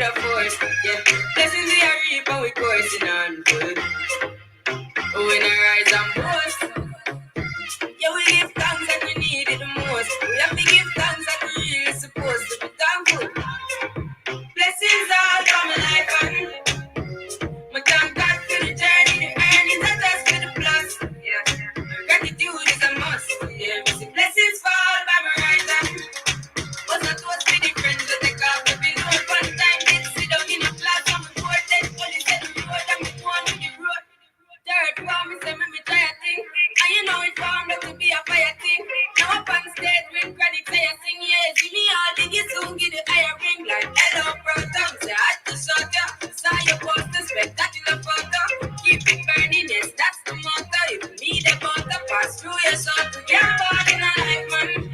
a force. Yeah, blessings we are reap and we coursing on foot. When I rise and boast, yeah, we give thanks that we need it the most. We have to give thanks that we really supposed to be thankful. Blessings all for my life and my thank God for the journey, the earnings, not just for the plus. Yeah, gratitude is a must. Yeah, we see blessings fall by my right hand. Was not supposed to be the friends that take off the bill. One time did sit down in a class and we board then police said the road and we go on with the road. Third one, me say me try a thing. And you know it found out to be a fire thing. Now up on stage with credit say I sing. Yeah, see me all diggy soon give the higher ring. Like hello bro, don't say I had to shut ya. Saw your poster, spectacular photo. Keep it burning, yes, that's the motto. If you need a butter, pass through your soul to get born in a life, man.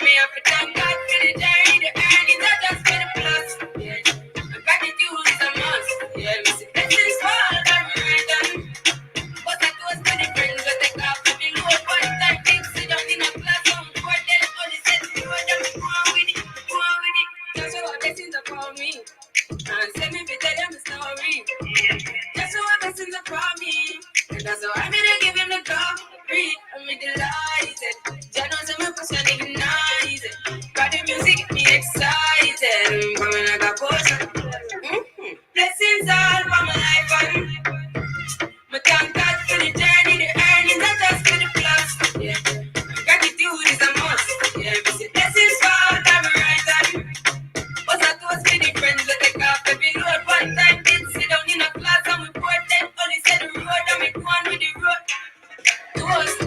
Me have to thank God for the journey, the earnings, not just for the plus. Yeah, and gratitude is a must. Yeah, me see blessings fall by my right hand. But I was with the friends that take off the below. One time things sit down in a class on board, then only said the road and we go on with it, go on with it. Just so what blessings upon me, and send me to tell them the story. Just so what blessings upon me, and that's how I'm gonna give him the glory. I'm delighted, Jah knows I'm a person ignited. Got the music get me excited, coming like a potion. Blessings all for my life and my thank God for the journey, the earnings, not just for the plus. Yeah, gratitude is a must. Yeah, we see blessings fall by my right hand. Was I toast with the friends that take off every road. One time did sit down in a class and we board then only said the road and we go on with the road. Toast.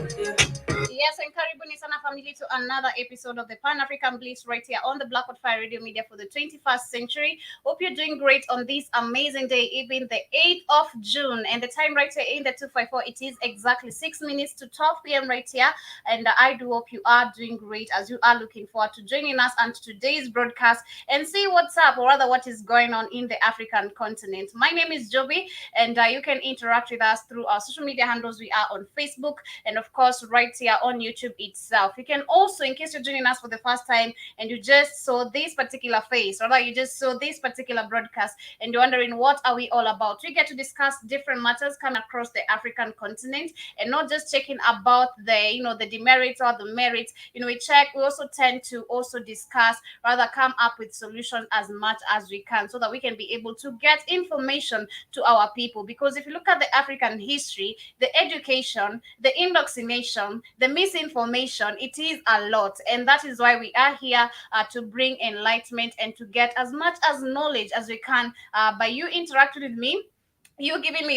Yes, and karibuni sana family to another episode of the Pan-African Bliss right here on the Black Hot Fire Radio Media for the 21st century. Hope you're doing great on this amazing day, even the 8th of June. And the time right here in the 254, it is exactly 6 minutes to 12 p.m. right here. And I do hope you are doing great as you are looking forward to joining us on today's broadcast and see what's up, or rather what is going on in the African continent. My name is Joby, and you can interact with us through our social media handles. We are on Facebook and, of course, right here on YouTube itself. You can also, in case you're joining us for the first time and you just saw this particular face, or you just saw this particular broadcast and you're wondering what are we all about, we get to discuss different matters coming across the African continent, and not just checking about the the demerits or the merits. We also tend to also discuss, rather come up with solutions as much as we can, so that we can be able to get information to our people. Because if you look at the African history, the education, the indoctrination, the misinformation, it is a lot. And that is why we are here to bring enlightenment and to get as much as knowledge as we can by you interacting with me, you giving me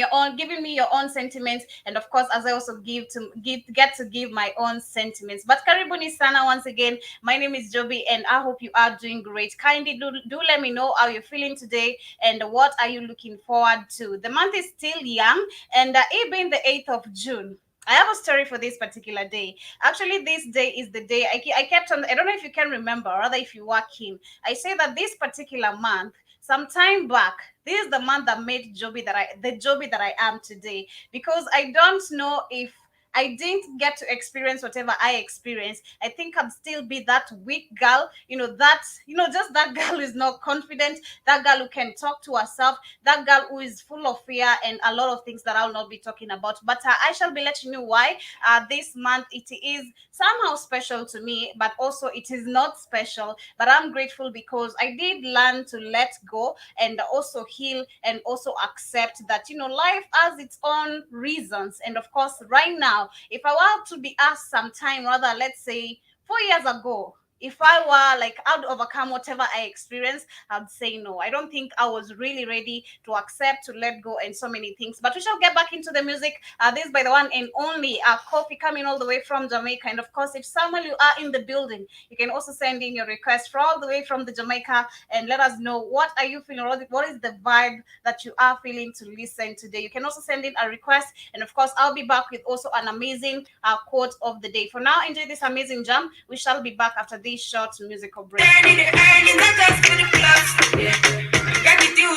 your own sentiments, and of course as I also get to give my own sentiments. But karibuni sana once again. My name is Joby and I hope you are doing great. Kindly do let me know how you're feeling today and what are you looking forward to. The month is still young, and it being the 8th of June, I have a story for this particular day. Actually, this day is the day I kept on. I don't know if you can remember, or rather if you were keen. I say that this particular month, some time back, this is the month that made the Joby that I am today. Because I don't know if I didn't get to experience whatever I experienced, I think I'd still be that weak girl, just that girl who is not confident, that girl who can talk to herself, that girl who is full of fear and a lot of things that I'll not be talking about. But I shall be letting you know why this month it is somehow special to me, but also it is not special. But I'm grateful because I did learn to let go and also heal and also accept that, life has its own reasons. And of course, right now, if I were to be asked sometime, rather, let's say 4 years ago, if I were like, I'd overcome whatever I experienced, I'd say no. I don't think I was really ready to accept, to let go, and so many things. But we shall get back into the music. This by the one and only Coffee, coming all the way from Jamaica. And of course, if someone you are in the building, you can also send in your request for all the way from the Jamaica and let us know what are you feeling, what is the vibe that you are feeling to listen today. You can also send in a request, and of course, I'll be back with also an amazing quote of the day. For now, enjoy this amazing jam. We shall be back after this short musical break. Gratitude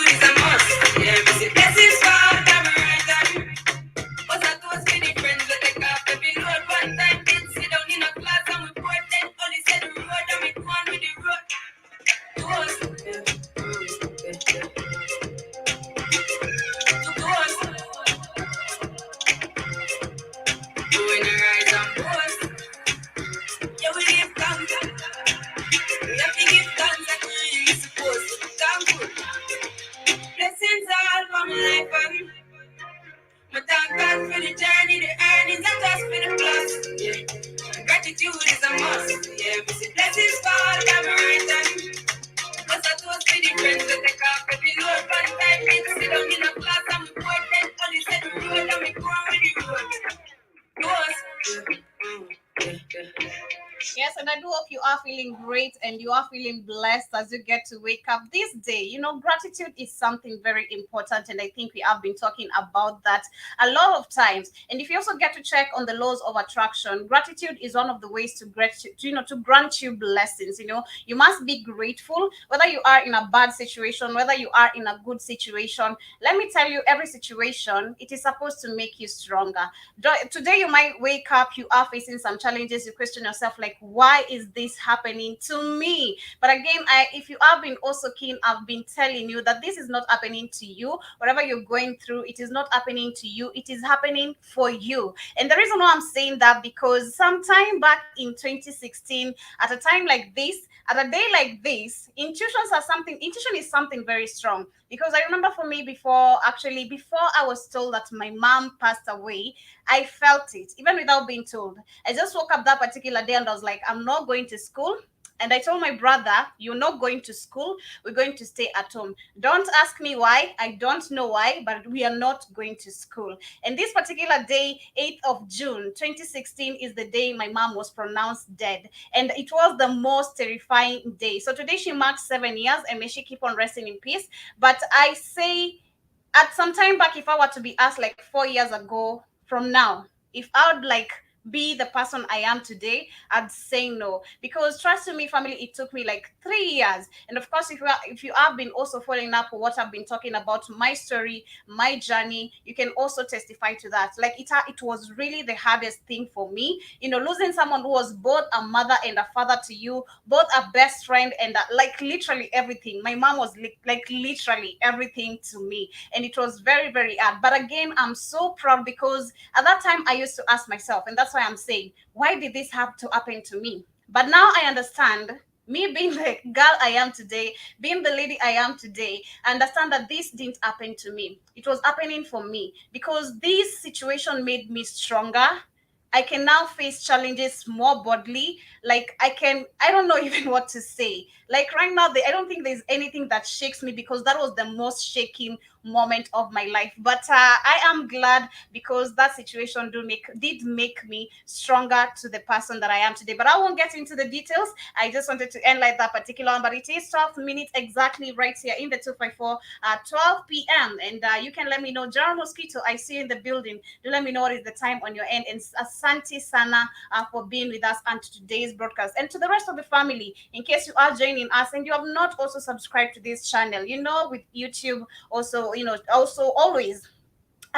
is a must. Yeah, we see blessings fall by my right hand. Was I toast with the friends that take off every road. One time did sit down in a class and we board then only said the road and we go on with the road. Toast. hope you are feeling great and you are feeling blessed as you get to wake up this day. Gratitude is something very important, and I think we have been talking about that a lot of times. And if you also get to check on the laws of attraction, gratitude is one of the ways to grant you blessings. You must be grateful, whether you are in a bad situation, whether you are in a good situation. Let me tell you, every situation, it is supposed to make you stronger. Today you might wake up, you are facing some challenges, you question yourself like, why is this happening to me? But again, if you have been also keen, I've been telling you that this is not happening to you. Whatever you're going through, it is not happening to you, it is happening for you. And the reason why I'm saying that, because sometime back in 2016, at a time like this, at a day like this, intuition is something very strong. Because I remember for me, before I was told that my mom passed away, I felt it even without being told. I just woke up that particular day and I was like, I'm not going to school. And I told my brother, you're not going to school. We're going to stay at home. Don't ask me why. I don't know why, but we are not going to school. And this particular day, 8th of June, 2016, is the day my mom was pronounced dead. And it was the most terrifying day. So today she marks 7 years, and may she keep on resting in peace. But I say, at some time back, if I were to be asked like 4 years ago from now, if I would like be the person I am today, I'd say no. Because trust me, family, it took me like 3 years. And of course, if you have been also following up with what I've been talking about, my story, my journey, you can also testify to that. Like it was really the hardest thing for me. Losing someone who was both a mother and a father to you, both a best friend and like literally everything. My mom was like literally everything to me, and it was very, very hard. But again, I'm so proud, because at that time I used to ask myself, and that's why I'm saying, why did this have to happen to me? But now I understand, me being the girl I am today, being the lady I am today, I understand that this didn't happen to me. It was happening for me, because this situation made me stronger. I can now face challenges more boldly. Like I don't know even what to say. Like right now, I don't think there's anything that shakes me, because that was the most shaking moment of my life. But I am glad, because that situation did make me stronger to the person that I am today. But I won't get into the details. I just wanted to end like that particular one. But it is 12 minutes exactly right here in the 254 at 12 p.m. And you can let me know. General Mosquito, I see you in the building. Do let me know what is the time on your end. And Asante Sana for being with us on today's broadcast. And to the rest of the family, in case you are joining us and you have not also subscribed to this channel, with YouTube also, also always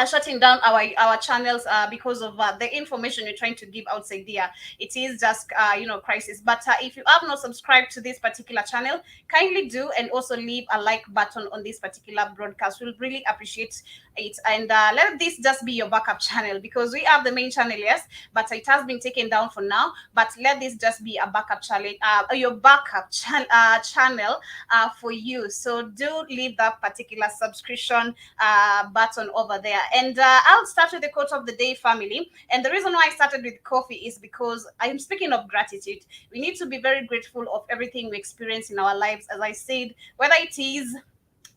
shutting down our channels because of the information you're trying to give outside there. It is just crisis. But if you have not subscribed to this particular channel, kindly do, and also leave a like button on this particular broadcast. We'll really appreciate it. And let this just be your backup channel, because we have the main channel, yes, but it has been taken down for now. But let this just be a backup channel, your backup channel for you. So do leave that particular subscription button over there. And I'll start with the quote of the day, family. And the reason why I started with coffee is because I'm speaking of gratitude. We need to be very grateful of everything we experience in our lives. As I said, whether it is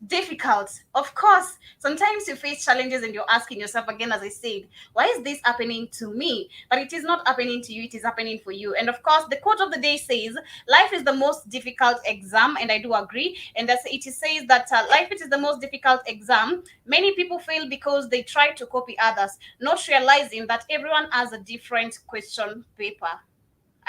difficult, of course, sometimes you face challenges and you're asking yourself again, as I said, why is this happening to me? But it is not happening to you, it is happening for you. And of course, the quote of the day says, life is the most difficult exam. And I do agree. And it says that life is the most difficult exam. Many people fail because they try to copy others, not realizing that everyone has a different question paper.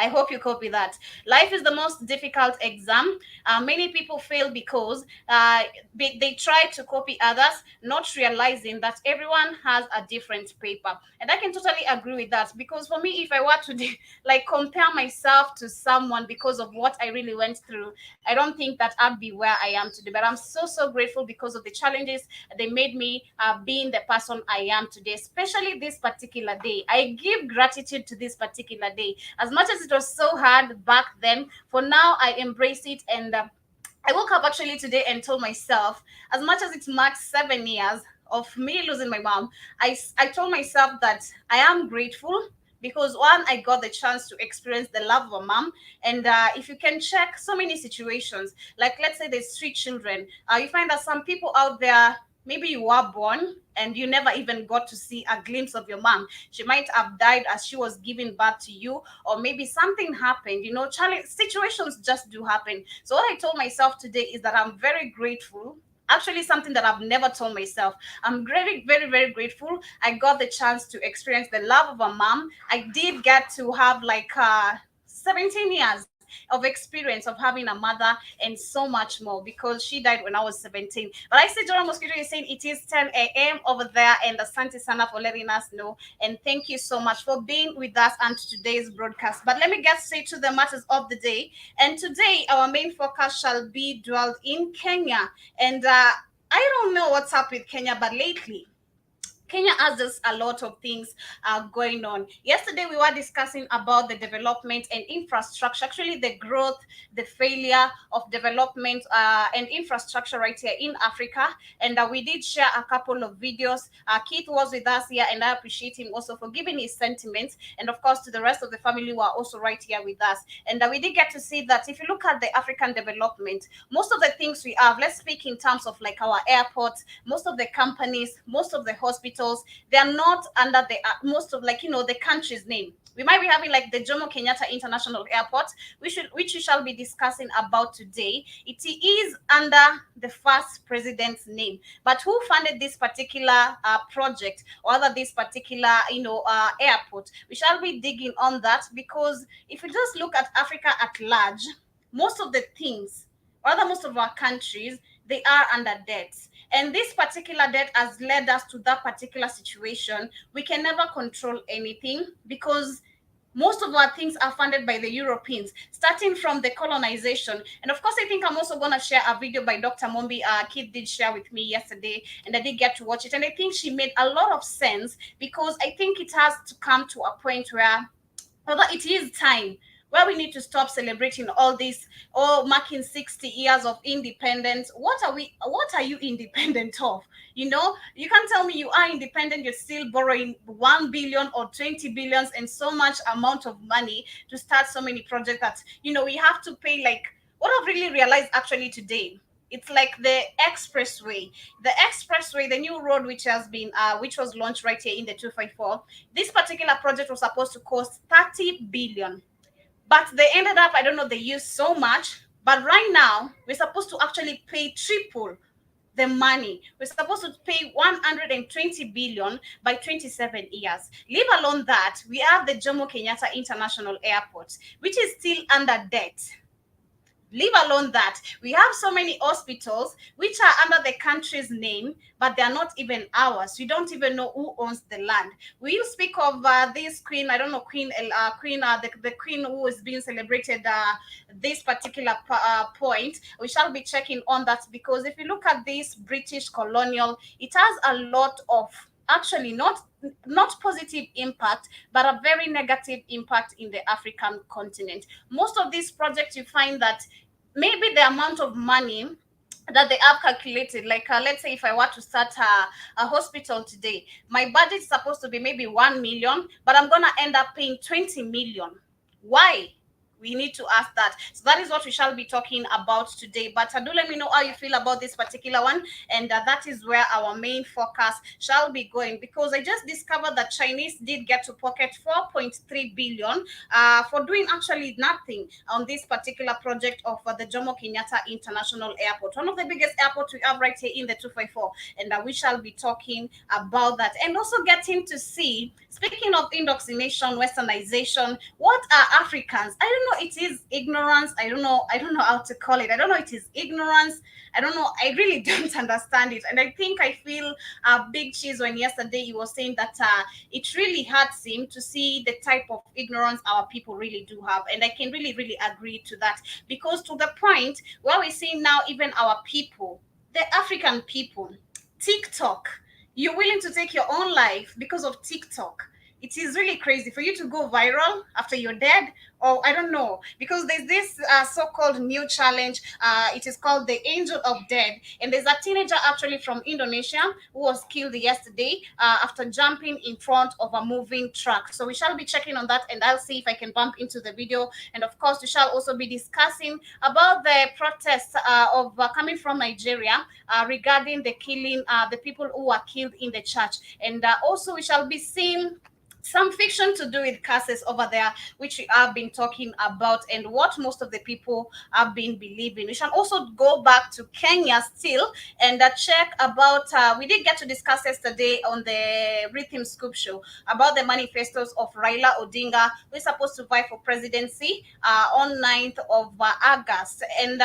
I hope you copy that. Life is the most difficult exam. Many people fail because they try to copy others, not realizing that everyone has a different paper. And I can totally agree with that, because for me, if I were to like compare myself to someone because of what I really went through, I don't think that I'd be where I am today. But I'm so, so grateful because of the challenges they made me being the person I am today, especially this particular day. I give gratitude to this particular day. As much as it was so hard back then, for now I embrace it. And I woke up actually today and told myself, as much as it marks 7 years of me losing my mom, I told myself that I am grateful, because one, I got the chance to experience the love of a mom. And if you can check so many situations, like let's say there's street children, you find that some people out there, maybe you were born and you never even got to see a glimpse of your mom. She might have died as she was giving birth to you, or maybe something happened. Challenge situations just do happen. So what I told myself today is that I'm very grateful. Actually, something that I've never told myself. I'm very, very, very grateful. I got the chance to experience the love of a mom. I did get to have like 17 years of experience of having a mother and so much more, because she died when I was 17. But I see Joram Mosquito is saying it is 10 a.m. over there, and Asante Sana for letting us know. And thank you so much for being with us on today's broadcast. But let me get straight to the matters of the day. And today, our main focus shall be dwelled in Kenya. And I don't know what's up with Kenya, but lately, Kenya has just a lot of things going on. Yesterday, we were discussing about the development and infrastructure, actually the growth, the failure of development and infrastructure right here in Africa. And we did share a couple of videos. Keith was with us here, and I appreciate him also for giving his sentiments. And of course, to the rest of the family who are also right here with us. And we did get to see that if you look at the African development, most of the things we have, let's speak in terms of like our airports, most of the companies, most of the hospitals, they are not under the most of, like, the country's name. We might be having like the Jomo Kenyatta International Airport, which we shall be discussing about today. It is under the first president's name, but who funded this particular project, or rather this particular airport? We shall be digging on that, because if you just look at Africa at large, most of the things, rather most of our countries, they are under debt. And this particular debt has led us to that particular situation. We can never control anything, because most of our things are funded by the Europeans, starting from the colonization. And of course, I think I'm also going to share a video by Dr. Mombi. Kid did share with me yesterday, and I did get to watch it. And I think she made a lot of sense, because I think it has to come to a point where, although it is time where we need to stop celebrating all this, marking 60 years of independence. What are you independent of? You can't tell me you are independent, you're still borrowing 1 billion or 20 billions and so much amount of money to start so many projects that, we have to pay. Like, what I've really realized actually today, it's like the expressway. The new road which has been which was launched right here in the 254. This particular project was supposed to cost 30 billion, but they ended up, I don't know, they used so much. But right now, we're supposed to actually pay triple the money. We're supposed to pay 120 billion by 27 years. Leave alone that, we have the Jomo Kenyatta International Airport, which is still under debt. Leave alone that, we have so many hospitals which are under the country's name, but they are not even ours. We don't even know who owns the land. We will speak of this queen, I don't know, the queen who is being celebrated this particular point. We shall be checking on that, because if you look at this British colonial, it has a lot of, actually not positive impact, but a very negative impact in the African continent. Most of these projects, you find that maybe the amount of money that they have calculated, like let's say if I were to start a hospital today, my budget is supposed to be maybe 1 million, but I'm going to end up paying 20 million. Why? We need to ask that. So that is what we shall be talking about today. But do let me know how you feel about this particular one, and that is where our main focus shall be going, because I just discovered that Chinese did get to pocket 4.3 billion for doing actually nothing on this particular project of the Jomo Kenyatta International Airport, one of the biggest airports we have right here in the 254. And we shall be talking about that, and also getting to see, speaking of indoctrination, westernization, what are Africans? I don't know, it is ignorance. I don't know how to call it. I don't know, it is ignorance. I don't know. I really don't understand it. And I think I feel Big Cheese when yesterday he was saying that it really hurts him to see the type of ignorance our people really do have. And I can really, really agree to that, because to the point where we're seeing now, even our people, the African people, TikTok, you're willing to take your own life because of TikTok. it is really crazy for you to go viral after you're dead, or I don't know, because there's this so-called new challenge. It is called the Angel of Dead, and there's a teenager actually from Indonesia who was killed yesterday after jumping in front of a moving truck. So we shall be checking on that, and I'll see if I can bump into the video. And of course, we shall also be discussing about the protests of coming from Nigeria regarding the killing, the people who were killed in the church, and also we shall be seeing some fiction to do with curses over there, which we have been talking about, and what most of the people have been believing. We shall also go back to Kenya still and check about. We did get to discuss yesterday on the Rhythm Scoop show about the manifestos of Raila Odinga, who is supposed to vie for presidency on 9th of August. And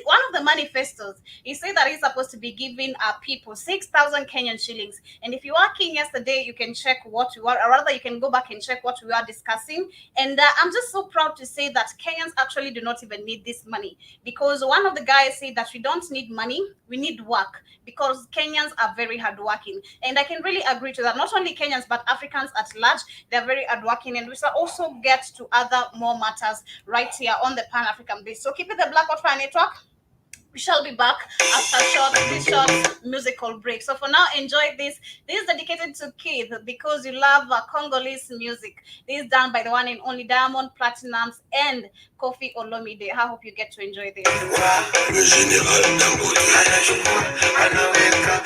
one of the manifestos, he said that he's supposed to be giving people 6,000 Kenyan shillings. And if you are keen yesterday, you can check what you are, or rather, you can go back and check what we are discussing. And I'm just so proud to say that Kenyans actually do not even need this money, because one of the guys said that we don't need money, we need work, because Kenyans are very hardworking. And I can really agree to that. Not only Kenyans, but Africans at large, they're very hardworking. And we shall also get to other more matters right here on the Pan African Bliss. So keep it the Black Hot Network. We shall be back after this short musical break. So for now, enjoy this. This is dedicated to Keith, because you love Congolese music. This is done by the one and only Diamond Platinums and Kofi Olomide. I hope you get to enjoy this. Le général Dangote anaweka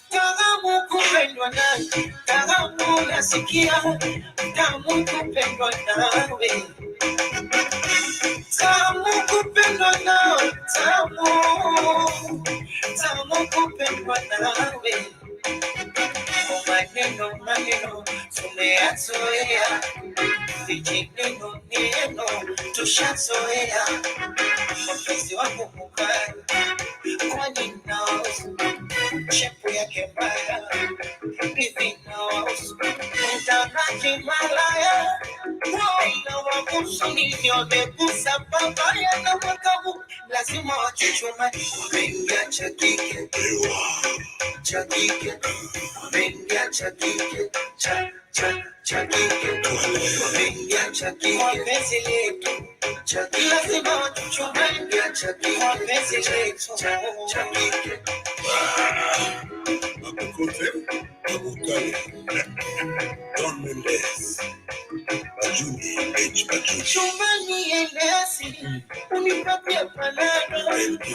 Tamu kupendwa nawe, tamu nasikia, tamu kupendwa nawe, tamu kupendwa nawe, tamu kupendwa nawe. Maneno tumeyazoea, vijineno tushazoea, mapenzi wangu mubaya, kwani naosu shepu yake mbaya, hivi naosu mtanaji malaya, ila wakusu nilionegusa babaya na wakabu, lazima wachuchuma, mengia chakike, chakike, mengia chakike, chakike, mengia chakike, wapenzi letu, lazima wachuchuma, mengia chakike, wapenzi letu, chakike. Mabukote, Mabukale, Don Mendes, Bajuni, Bajuni. Shumani enesi, unipapia panado,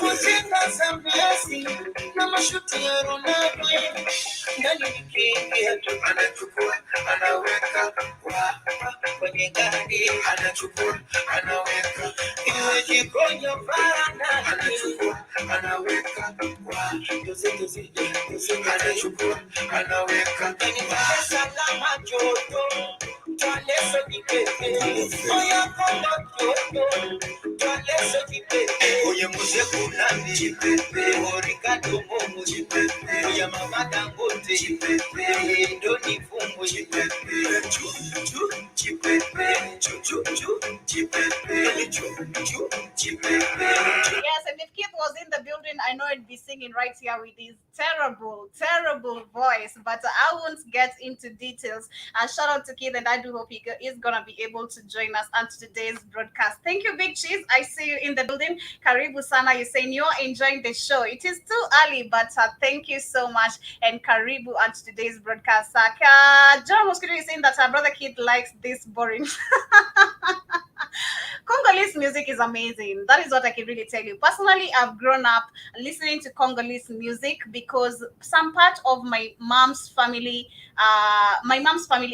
kujenga za Messi, na mashuti ya Ronaldo. Ndani nikiingia tu anachukua, anaweka kwenye gari, anachukua, anaweka iwe jikonya pana, anachukua, anaweka dozi, anachukua, anaweka ndani salama joto, twaleso kipepe, oya kama joto, twaleso kipepe, oya muse kunani chipepe, orikado momo chipepe, oya mama Dangote chipepe, ndo nifungo chipepe, chipepe, chipepe. Yes, and if Keith was in the building, I know he'd be singing right here with his terrible voice, but I won't get into details. Shout out to Keith, and I do hope he is gonna be able to join us on today's broadcast. Thank you, Big Cheese. I see you in the building. Karibu Sana, you're saying you're enjoying the show. It is too early, but thank you so much, and Karibu on today's broadcast. John Mosquito is saying that our brother Keith likes this boring. Congolese music is amazing. That is what I can really tell you. Personally, I've grown up listening to Congolese music because some part of my mom's family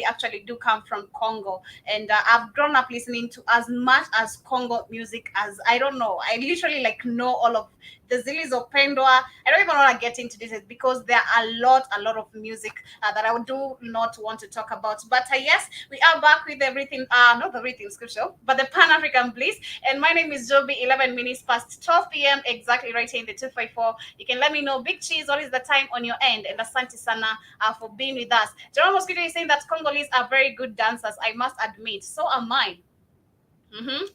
actually do come from Congo. And I've grown up listening to as much as Congo music as, I don't know. I literally know all of the Zilis of Pendwa. I don't even want to get into this because there are a lot of music that I do not want to talk about. But yes, we are back with everything, not the Rhythm Scoop show, but the Pan African Bliss. And my name is Joby, 11 minutes past 12 p.m. exactly right here in the 254. You can let me know, Big Cheese, what is the time on your end? And Asante Sana for being with us. Jerome Mosquito is saying that Congolese are very good dancers, I must admit. So am I.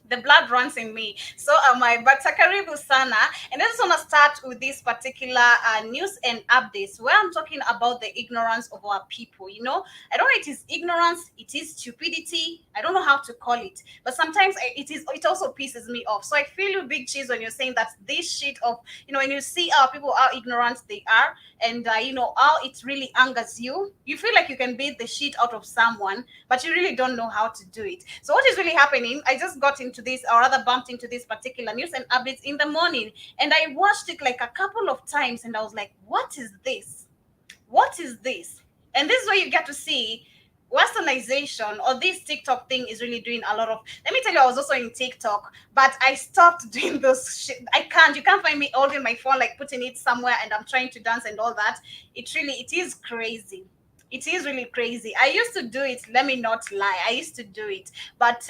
The blood runs in me. So am I. But Karibu Sana. And I just want to start with this particular news and updates where I'm talking about the ignorance of our people. I don't know, it is ignorance, it is stupidity. I don't know how to call it. But sometimes it also pisses me off. So I feel you, Big Cheese, when you're saying that this shit of, when you see our people, how ignorant they are, and how it really angers you. You feel like you can beat the shit out of someone, but you really don't know how to do it. So what is really happening? I just got into this, or rather bumped into this particular news and updates in the morning, and I watched it like a couple of times, and I was like, what is this? What is this? And this is where you get to see westernization, or this TikTok thing is really doing a lot of. Let me tell you, I was also in TikTok, but I stopped doing those shit. You can't find me holding my phone, like putting it somewhere and I'm trying to dance and all that. It is crazy. It is really crazy. I used to do it, let me not lie. I used to do it, but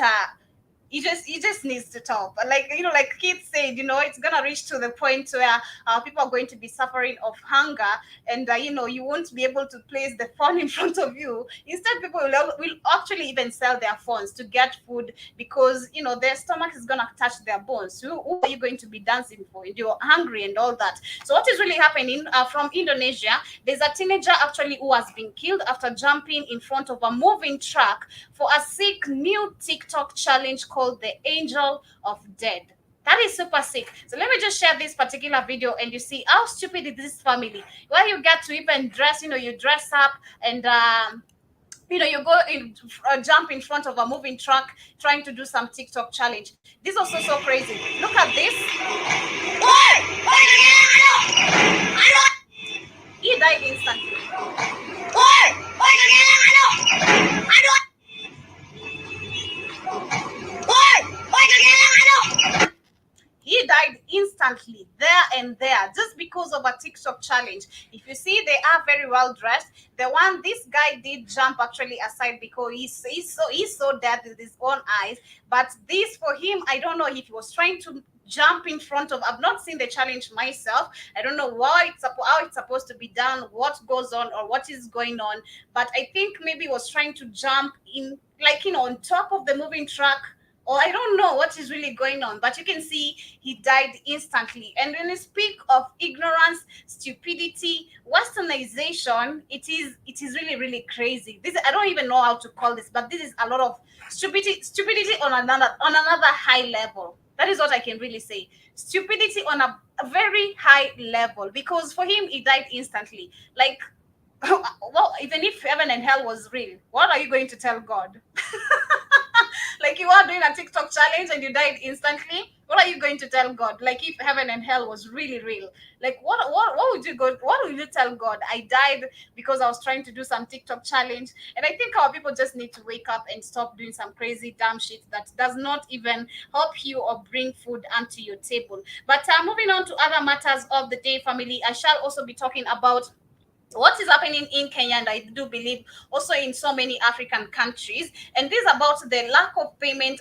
it just needs to stop. Like, like kids said, it's gonna reach to the point where people are going to be suffering of hunger, and you won't be able to place the phone in front of you. Instead, people will actually even sell their phones to get food, because their stomach is gonna touch their bones. Who are you going to be dancing for? You're hungry and all that. So what is really happening from Indonesia? There's a teenager actually who has been killed after jumping in front of a moving truck for a sick new TikTok challenge called the Angel of Dead. That is super sick. So let me just share this particular video, and you see how stupid is this family. Where you get to even dress, you dress up, and you go in, jump in front of a moving truck trying to do some TikTok challenge. This is also so crazy. Look at this. He died instantly. He died instantly, there and there, just because of a TikTok challenge. If you see, they are very well dressed. This guy did jump actually aside because he's so dead with his own eyes. But this, for him, I don't know if he was trying to jump in front of. I've not seen the challenge myself. I don't know how it's supposed to be done, what goes on, or what is going on. But I think maybe he was trying to jump in, like, on top of the moving truck, or I don't know what is really going on, but you can see he died instantly. And when you speak of ignorance, stupidity, westernization, it is really, really crazy. This, I don't even know how to call this, but this is a lot of stupidity on another high level. That is what I can really say. Stupidity on a very high level, because for him he died instantly. Like, well, even if heaven and hell was real, what are you going to tell God? Like, you are doing a TikTok challenge and you died instantly. What are you going to tell God? Like, if heaven and hell was really real, like, what would you go? What would you tell God? I died because I was trying to do some TikTok challenge. And I think our people just need to wake up and stop doing some crazy dumb shit that does not even help you or bring food onto your table. But moving on to other matters of the day, family, I shall also be talking about what is happening in Kenya, and I do believe also in so many African countries. And this is about the lack of payment,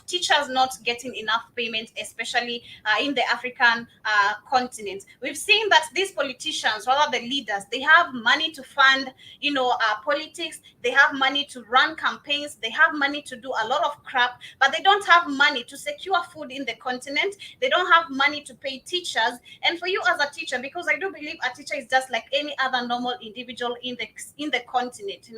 teachers not getting enough payment, especially in the African continent. We've seen that these politicians, rather the leaders, they have money to fund, politics. They have money to run campaigns. They have money to do a lot of crap, but they don't have money to secure food in the continent. They don't have money to pay teachers. And for you as a teacher, because I do believe a teacher is just like any other normal individual in the continent.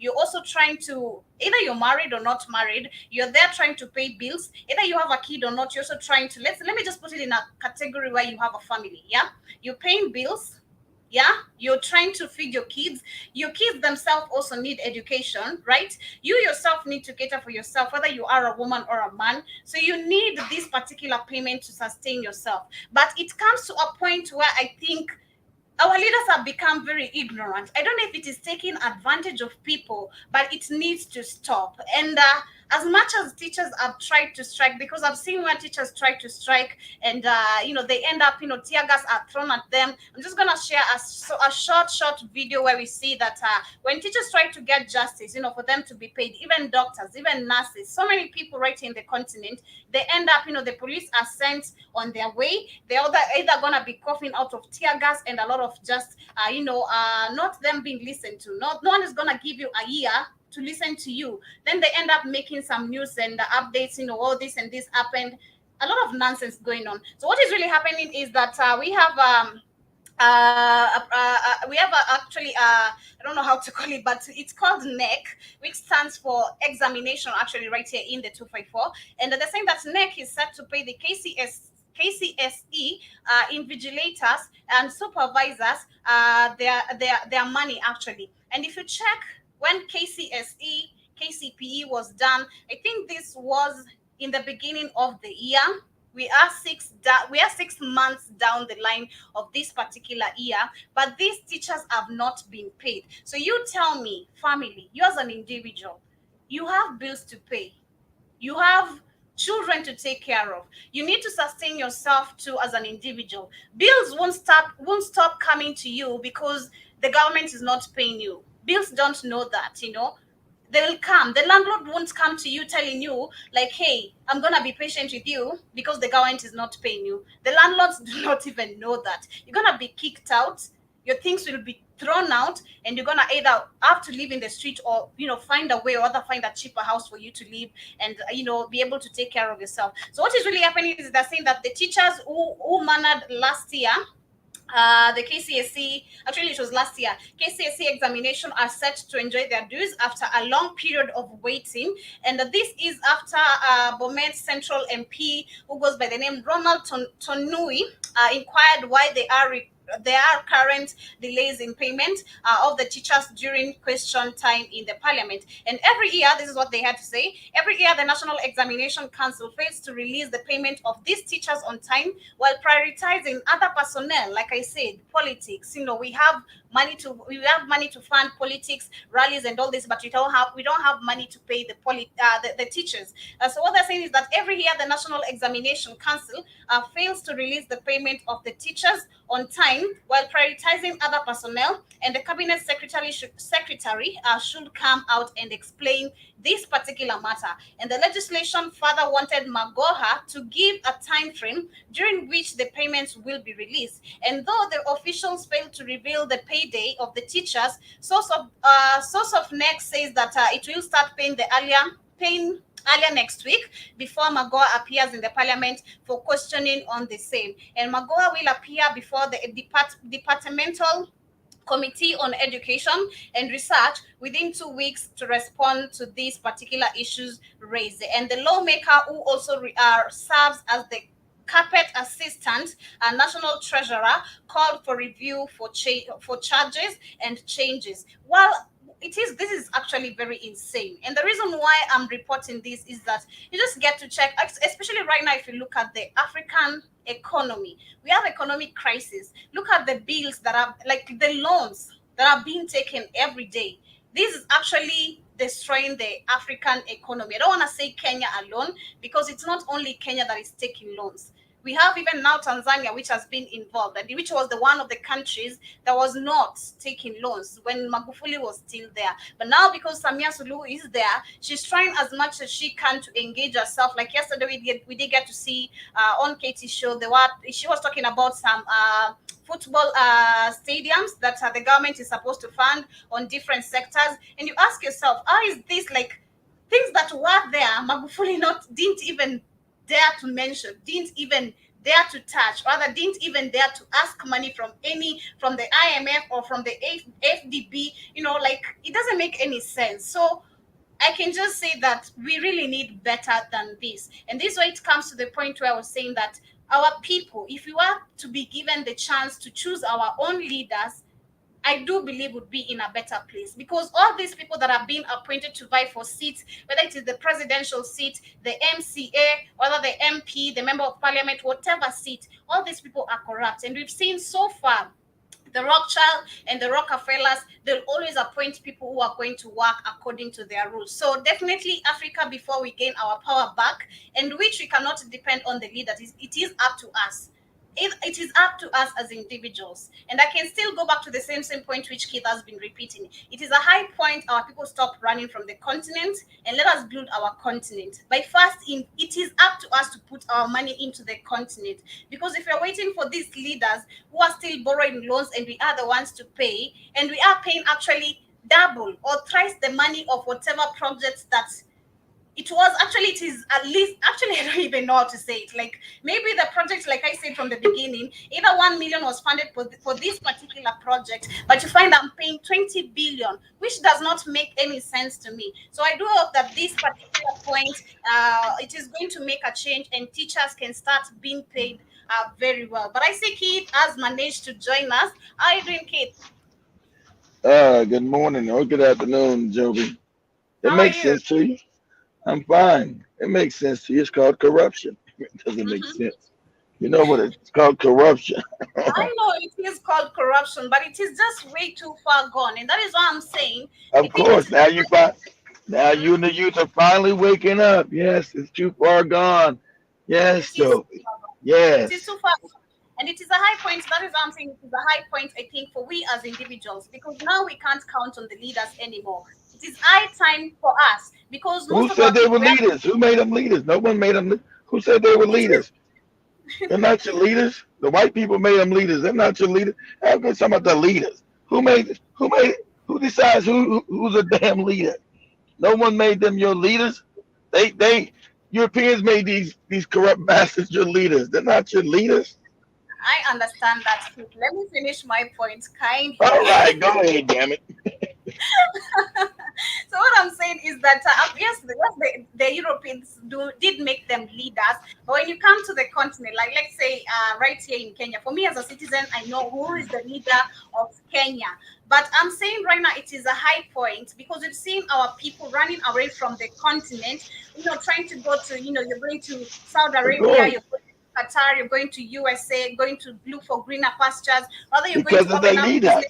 You're also trying to, either you're married or not married, you're there trying to pay bills. Either you have a kid or not, you're also trying to, let me just put it in a category where you have a family. Yeah, you're paying bills. Yeah, you're trying to feed your kids. Your kids themselves also need education, right? You yourself need to cater for yourself, whether you are a woman or a man. So you need this particular payment to sustain yourself. But it comes to a point where I think our leaders have become very ignorant. I don't know if it is taking advantage of people, but it needs to stop. And as much as teachers have tried to strike, because I've seen where teachers try to strike, and they end up, tear gas are thrown at them. I'm just gonna share a short video where we see that when teachers try to get justice, for them to be paid, even doctors, even nurses, so many people right in the continent, they end up, the police are sent on their way. They're either gonna be coughing out of tear gas and a lot of just not them being listened to. No one is gonna give you a year to listen to you. Then they end up making some news and updates, all this and this happened. A lot of nonsense going on. So what is really happening is that we have actually I don't know how to call it, but it's called NEC, which stands for examination, actually right here in the 254. And they're saying that NEC is set to pay the KCSE invigilators and supervisors their money actually. And if you check when KCPE was done, I think this was in the beginning of the year. We are 6 months down the line of this particular year, but these teachers have not been paid. So you tell me, family, you as an individual, you have bills to pay, you have children to take care of, you need to sustain yourself too as an individual. Bills won't stop coming to you because the government is not paying you. Bills don't know that. They'll come. The landlord won't come to you telling you like, hey, I'm gonna be patient with you because the government is not paying you. The landlords do not even know that. You're gonna be kicked out, your things will be thrown out, and you're gonna either have to live in the street or find a way or other find a cheaper house for you to live and be able to take care of yourself. So what is really happening is they're saying that the teachers who managed last year, the KCSE, actually it was last year, KCSE examination are set to enjoy their dues after a long period of waiting. And this is after Bomet Central MP, who goes by the name Ronald Tonui, inquired why there are current delays in payment of the teachers during question time in the parliament. And every year, this is what they had to say, every year the National Examination Council fails to release the payment of these teachers on time while prioritizing other personnel. Like I said, politics, we have money to fund politics, rallies and all this, but we don't have money to pay the teachers. So what they're saying is that every year the National Examination Council fails to release the payment of the teachers on time while prioritizing other personnel, and the cabinet secretary should come out and explain this particular matter. And the legislation further wanted Magoha to give a time frame during which the payments will be released. And though the officials failed to reveal the payday of the teachers, source of next says that it will start paying earlier next week before Magoha appears in the parliament for questioning on the same. And Magoha will appear before the departmental Committee on Education and Research within 2 weeks to respond to these particular issues raised. And the lawmaker, who also serves as the carpet assistant and national treasurer, called for review for charges and changes. Well, this is actually very insane. And the reason why I'm reporting this is that you just get to check, especially right now, if you look at the African economy, we have economic crisis. Look at the bills that are like the loans that are being taken every day. This is actually destroying the African economy. I don't want to say Kenya alone, because it's not only Kenya that is taking loans. We have even now Tanzania, which has been involved, and which was the one of the countries that was not taking loans when Magufuli was still there. But now, because Samia Suluhu is there, she's trying as much as she can to engage herself. Like yesterday, we did get to see on Katie's show, she was talking about some football stadiums that the government is supposed to fund on different sectors. And you ask yourself, how is this like things that were there, Magufuli didn't even dare to mention, didn't even dare to touch, rather didn't even dare to ask money from the IMF or from the AFDB, like it doesn't make any sense. So I can just say that we really need better than this. And this is why it comes to the point where I was saying that our people, if we were to be given the chance to choose our own leaders, I do believe would be in a better place, because all these people that are being appointed to vie for seats, whether it is the presidential seat, the MCA, whether the MP, the member of parliament, whatever seat, all these people are corrupt. And we've seen so far the Rothschild and the Rockefellers, they'll always appoint people who are going to work according to their rules. So definitely Africa, before we gain our power back, and which we cannot depend on the leaders, it is up to us. It is up to us as individuals. And I can still go back to the same point which Keith has been repeating. It is a high point our people stop running from the continent and let us build our continent. By fasting, it is up to us to put our money into the continent. Because if you're waiting for these leaders who are still borrowing loans and we are the ones to pay, and we are paying actually double or thrice the money of whatever projects that it was. Actually, it is at least, actually I don't even know how to say it. Like maybe the project, like I said from the beginning, either 1 million was funded for this particular project, but you find I'm paying 20 billion, which does not make any sense to me. So I do hope that this particular point, it is going to make a change and teachers can start being paid very well. But I see Keith has managed to join us. How are you doing, Keith? Good morning or good afternoon, Joby. It How are makes you? sense to you. I'm fine. It makes sense to you. It's called corruption. It doesn't make Mhm. sense. You know what it's called? Corruption. I know it is called corruption, but it is just way too far gone, and that is why I'm saying I Of think it course. is. Now you find now you and Mhm. the youth are finally waking up. Yes, it's too far gone. It Yes, is too Joby. far gone. It is Yes. too far, and it is a high point. That is why I'm saying it is a high point. I think for we as individuals, because now we can't count on the leaders anymore. It is high time for us because Who most of said our they people were we have. leaders? Who made them leaders? No one made them. Who said they were It is. leaders? They're not your leaders. The white people made them leaders. They're not your leaders. I'm talking about the leaders. Who made it? Who made it? Who decides who's a damn leader? No one made them your leaders. They Europeans made these corrupt bastards your leaders. They're not your leaders. I understand that. Kate. Let me finish my point All kindly. right, go ahead, damn it. So what I'm saying is that yes, the Europeans did make them leaders, but when you come to the continent, like let's say right here in Kenya, for me as a citizen, I know who is the leader of Kenya. But I'm saying right now it is a high point because we've seen our people running away from the continent, trying to go to, you're going to Saudi Of Arabia, course, you're going to Qatar, you're going to USA, going to look for greener pastures, rather you're going because to of the open up leaders.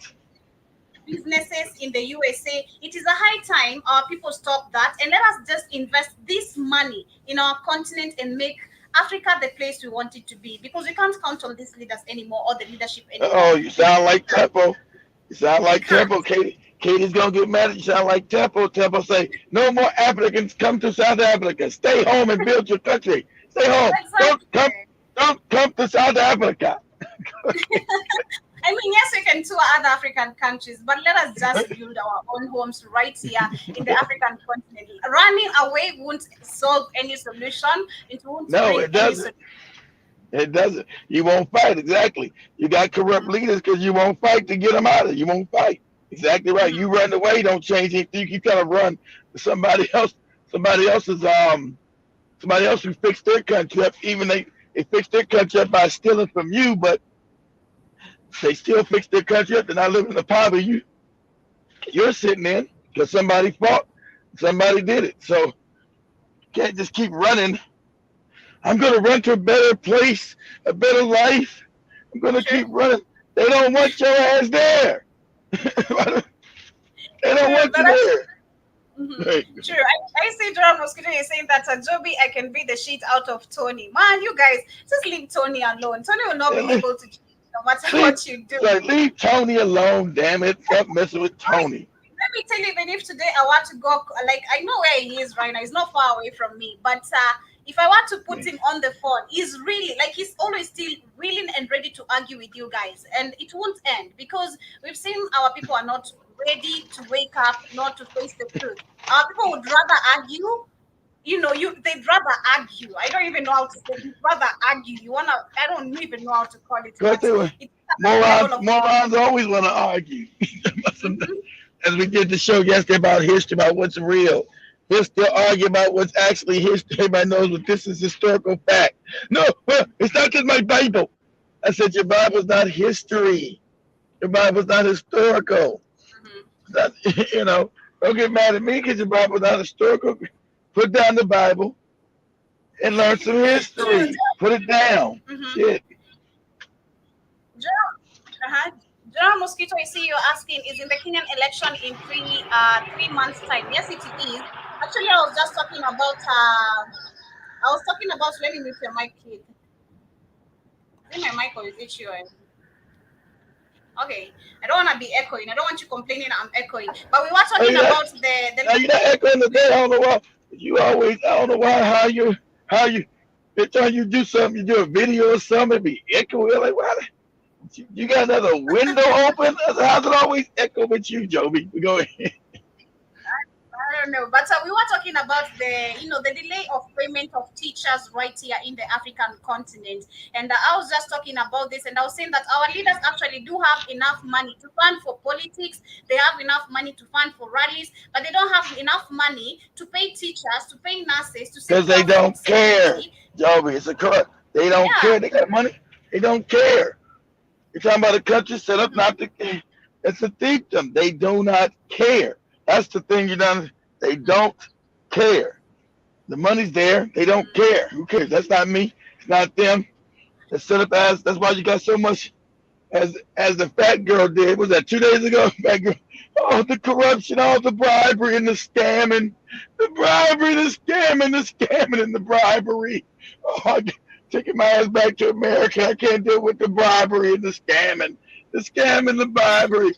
businesses in the USA. It is a high time our people stop that and let us just invest this money in our continent and make Africa the place we want it to be because we can't count on these leaders anymore or the leadership anymore. Oh, you We sound like Tempo. You sound we like can't. Tempo. Katie's gonna get mad at you. Sound like Tempo. Tempo say, no more Africans come to South Africa. Stay home and build your country. Stay home. Don't Exactly. come. Don't come to South Africa. I mean, yes, we can tour other African countries, but let us just build our own homes right here in the African continent. Running away won't solve any solution. It won't No, bring it any doesn't. solution. It doesn't. You won't fight. Exactly. You got corrupt Mhm, leaders because you won't fight to get them out of it. You won't fight. Exactly right. mhm. You run away, don't change anything. You keep trying to run to somebody else. Somebody else's somebody else who fixed their country up. Even they fixed their country up by stealing from you, but they still fixed their country up. They're not living in the poverty you're sitting in because somebody fought, somebody did it. So you can't just keep running. I'm gonna run to a better place, a better life. I'm gonna Sure, keep running. They don't want your ass there. They don't sure. want you there. Right. True. I see John Mosquito is saying that Joby, I can beat the shit out of Tony. Man, you guys just leave Tony alone. Tony will not be able to change no matter Leave, what you do. like, leave Tony alone, damn it. Stop messing with Tony. Let me tell you, even if today I want to go, like I know where he is right now, he's not far away from me. But if I want to put him on the phone, he's really like he's always still willing and ready to argue with you guys, and it won't end because we've seen our people are not ready to wake up, not to face the truth. Our people would rather argue. They'd rather argue. I don't even know how to say. You'd rather argue. You wanna. I don't even know how to call it, Because but they were it's at that level of. morons always want to argue. Mhm. As we did the show yesterday about history, about what's real. They'll still argue about what's actually history. Everybody knows what this is historical fact. No, well, it's not just my Bible. I said your Bible's not history. Your Bible's not historical. Mhm. It's not, don't get mad at me because your Bible's not historical. Put down the Bible and learn some True. history. Put it down. Mm-hmm. Shit. Uh-huh. General Mosquito, I see you're asking, is in the Kenyan election in 3 months' time? Yes, it is. Actually, I was talking about, let me mute your mic, kid. Is it my mic or is it yours? Okay. I don't want to be echoing. I don't want you complaining I'm echoing. But we were Now talking you're not, about now you're not echoing the day. I don't know why. You always, I don't know why, how you, every time you do something, you do a video or something, it be echoing. Like, why? You got another window open? How's it always echo with you, Joby? Go ahead. I don't know, but we were talking about the delay of payment of teachers right here in the African continent, and I was just talking about this, and I was saying that our leaders actually do have enough money to fund for politics. They have enough money to fund for rallies, but they don't have enough money to pay teachers, to pay nurses, to Because they secure food don't care, security. Joby. It's a correct. They don't Yeah. care. They got money. They don't care. You're talking about a country set up not to care. It's a fiefdom. They do not care. That's the thing you done. They don't care. The money's there. They don't care. Who cares? That's not me. It's not them. It's set up as. That's why you got so much. As the fat girl did. Was that 2 days ago? Fat girl. Oh, the corruption, all the bribery and the scamming, the bribery, the scamming, and the bribery. Oh, I'm taking my ass back to America. I can't deal with the bribery and the scamming, the bribery,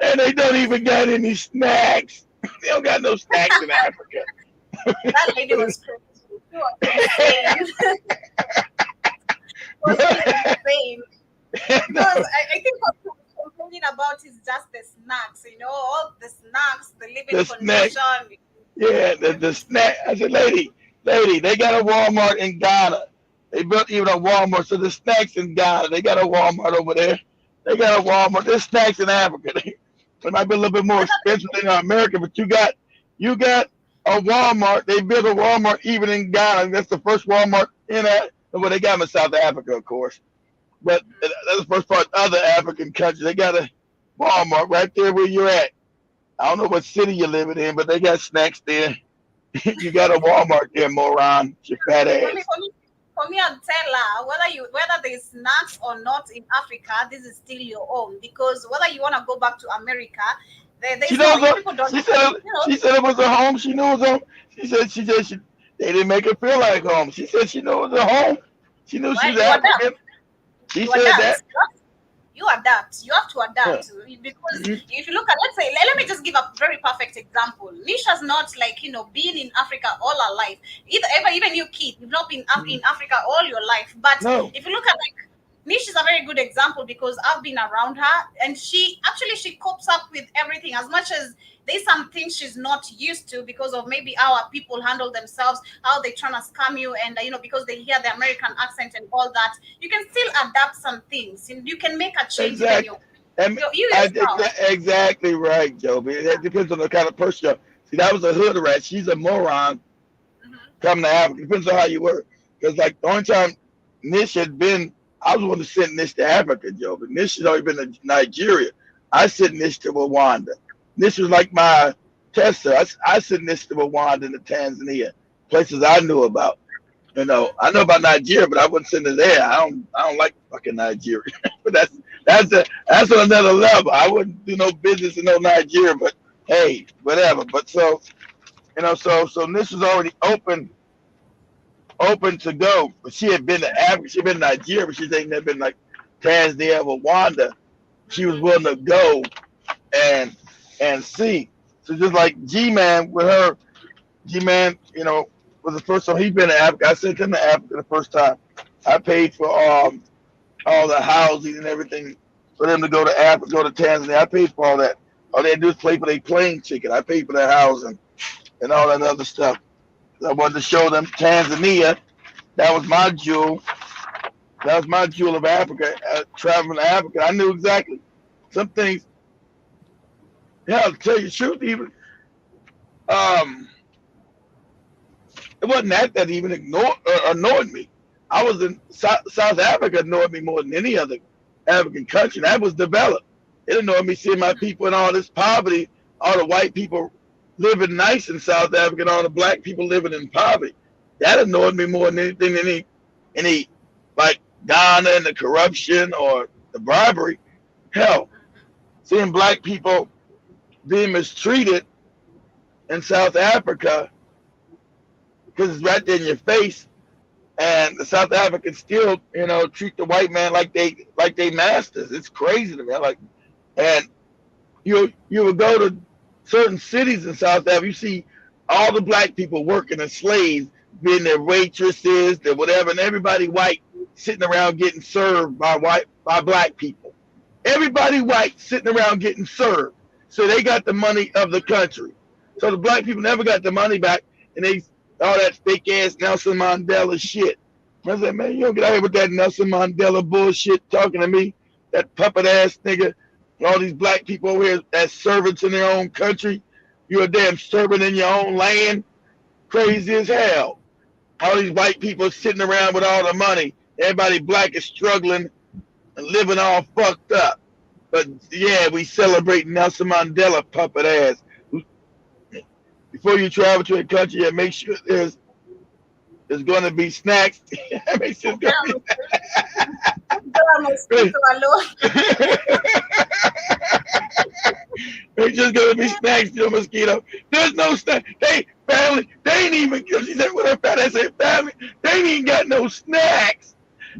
and they don't even got any snacks. They don't got no snacks in Africa. That lady was crazy. She was insane. Was insane. Because I think what we're complaining about is just the snacks, all the snacks, the living condition. Yeah, the snack. I said, lady, they got a Walmart in Ghana. They built even a Walmart, so the snacks in Ghana. They got a Walmart over there. They got a Walmart. There's snacks in Africa. They might be a little bit more expensive than America, but you got a Walmart. They built a Walmart even in Ghana. That's the first Walmart in that. Well, they got them in South Africa, of course. But that's the first part. Other African countries, they got a Walmart right there where you're at. I don't know what city you're living in, but they got snacks there. You got a Walmart there, moron. Your fat ass. For me, I'll tell her whether there's snacks or not in Africa, this is still your own. Because whether you want to go back to America, She said it was a home. She knew it was home. She said they didn't make her feel like home. She said she knew it was a home. She knew she was African. She said that. You adapt. You have to adapt because if you look at, let's say, let me just give a very perfect example. Nisha's not been in Africa all her life. Even you kid, you've not been in Africa all your life. But if you look at Nish is a very good example because I've been around her and she copes up with everything as much as there's some things she's not used to because of maybe how our people handle themselves, how they trying to scam you, and because they hear the American accent and all that. You can still adapt some things. You can make a change. Exactly. Exactly right, Joby. It depends on the kind of person you're. See, that was a hood rat. She's a moron coming to Africa. Depends on how you were. Because the only time Nish had been, I was the one to send Nish to Africa, Joby. Nish had already been to Nigeria. I sent Nish to Rwanda. This was like my tester. I sent Nish to Rwanda and to Tanzania, places I knew about. I know about Nigeria, but I wouldn't send it there. I don't like fucking Nigeria. But that's on another level. I wouldn't do no business in no Nigeria. But hey, whatever. But so Nish was already open to go. But she had been to Africa. She had been to Nigeria, but she ain't never been like Tanzania or Rwanda. She was willing to go and see. So just like G-Man with her, G-Man, was the first time he'd been to Africa. I sent him to Africa the first time. I paid for all the housing and everything for them to go to Africa, go to Tanzania. I paid for all that. All they had to do is pay for their plane ticket. I paid for their housing and all that other stuff. I wanted to show them Tanzania. That was my jewel. That was my jewel of Africa. Traveling to Africa, I knew exactly some things. Yeah, I'll tell you the truth, even it wasn't that even annoyed me. I was in South Africa, annoyed me more than any other African country. That was developed. It annoyed me seeing my people in all this poverty, all the white people living nice in South Africa, and all the black people living in poverty. That annoyed me more than anything, any like Ghana and the corruption or the bribery. Hell, seeing black people being mistreated in South Africa because it's right there in your face, and the South Africans still, treat the white man like they masters. It's crazy to me. And you would go to certain cities in South Africa, you see all the black people working as slaves, being their waitresses, their whatever, and everybody white sitting around getting served by black people. Everybody white sitting around getting served. So they got the money of the country. So the black people never got the money back, and they all that fake ass Nelson Mandela shit. I said, man, you don't get out here with that Nelson Mandela bullshit talking to me, that puppet ass nigga. All these black people over here as servants in their own country. You're a damn servant in your own land. Crazy as hell. All these white people sitting around with all the money. Everybody black is struggling and living all fucked up. But yeah, we celebrate Nelson Mandela puppet ass. Before you travel to a country, yeah, make sure there's going to be snacks. Make sure there's going to be snacks to the mosquito. There's no snack. Family, they ain't even, she said with her fat ass said, family, they ain't even got no snacks.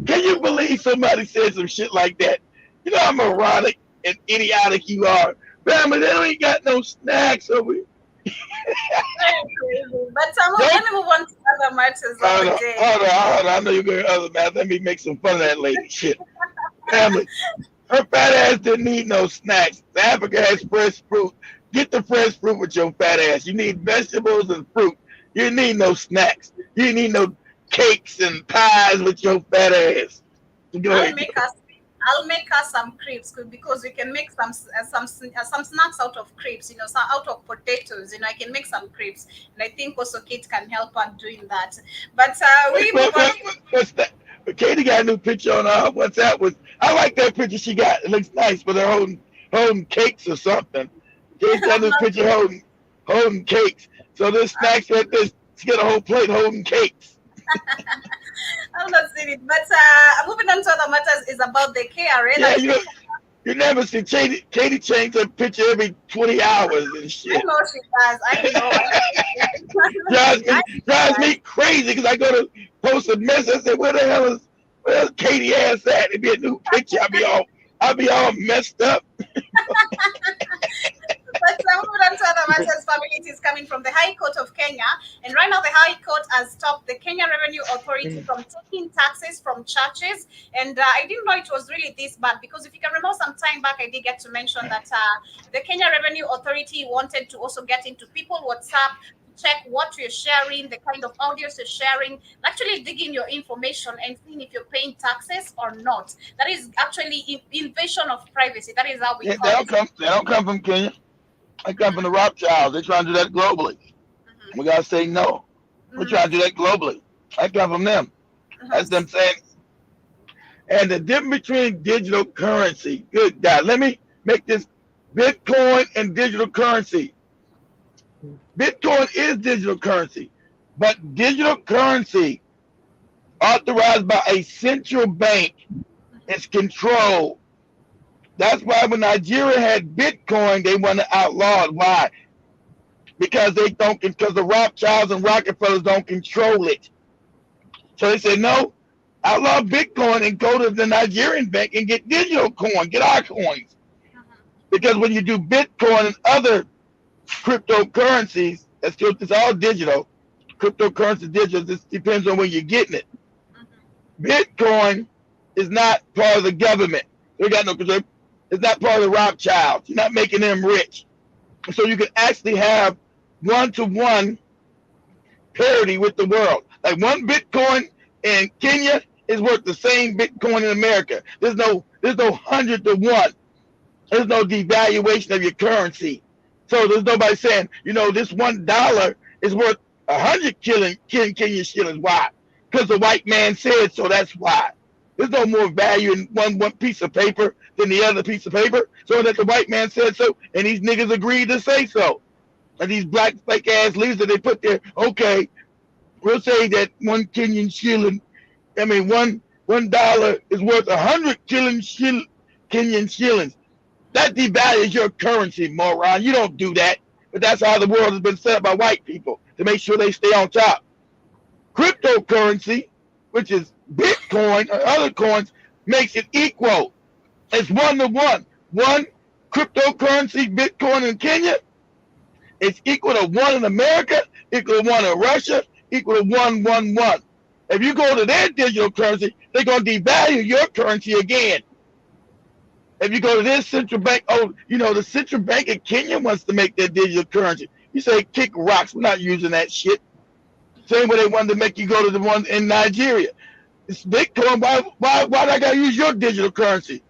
Can you believe somebody said some shit like that? You know how moronic and idiotic you are. Family, they ain't got no snacks over here. But let me move on to other matters of the day. Hold on. I know you're going to other matters. Let me make some fun of that lady. Shit. Family, her fat ass didn't need no snacks. Africa has fresh fruit. Get the fresh fruit with your fat ass. You need vegetables and fruit. You need no snacks. You need no cakes and pies with your fat ass. Go ahead. I'll make us some crepes because we can make some snacks out of crepes, out of potatoes. I can make some crepes, and I think also Kate can help us doing that. But what's that? Katie got a new picture on her WhatsApp. I like that picture she got. It looks nice with her holding cakes or something. Katie got a new picture holding cakes. So this snacks like this, she got a whole plate holding cakes. I'm not seeing it, but moving on to other matters is about the KRA. Yeah, you never see Katie change her picture every 20 hours and shit. I know she does. I know. drives me crazy because I go to post a message. I say, where's Katie ass at? It'd be a new picture. I'll be all messed up. But moving on to other matters, family, it is coming from the High Court of Kenya. And right now, the High Court has stopped the Kenya Revenue Authority from taking taxes from churches. And I didn't know it was really this bad, because if you can remember some time back, I did get to mention that the Kenya Revenue Authority wanted to also get into people WhatsApp, check what you're sharing, the kind of audios you're sharing, actually digging your information and seeing if you're paying taxes or not. That is actually invasion of privacy. That is how we call it. They don't come from Kenya. They come from the Rothschilds. They're trying to do that globally. We got to say no. We're trying to do that globally. I come from them. That's them saying. And the difference between digital currency, good God, let me make this Bitcoin and digital currency. Bitcoin is digital currency, but digital currency authorized by a central bank is controlled. That's why when Nigeria had Bitcoin, they want to outlaw it. Why? Because the Rothschilds and Rockefellers don't control it. So they said, no, outlaw Bitcoin and go to the Nigerian bank and get digital coin, get our coins. Because when you do Bitcoin and other cryptocurrencies, it's all digital. Cryptocurrency digital, this depends on where you're getting it. Bitcoin is not part of the government. They got no control. It's not part of the Rothschilds. You're not making them rich. So you can actually have one-to-one parity with the world. Like one Bitcoin in Kenya is worth the same Bitcoin in America. There's no 100 to 1. There's no devaluation of your currency. So there's nobody saying, this $1 is worth 100 Kenyan shillings. Why? Because the white man said so. That's why. There's no more value in one piece of paper than the other piece of paper. So that the white man said so, and these niggas agreed to say so. And these black fake ass leaders that they put there, okay, we'll say that one Kenyan shilling, $1 is worth 100 Kenyan shillings. That devalues your currency, moron. You don't do that. But that's how the world has been set up by white people, to make sure they stay on top. Cryptocurrency, which is Bitcoin or other coins, makes it equal. It's 1-to-1. One cryptocurrency, Bitcoin in Kenya, it's equal to 1 in America, equal to 1 in Russia, equal to 1. If you go to their digital currency, they're going to devalue your currency again. If you go to this central bank, oh, the central bank of Kenya wants to make their digital currency. You say kick rocks. We're not using that shit. Same way they wanted to make you go to the one in Nigeria. It's Bitcoin. Why do I gotta use your digital currency?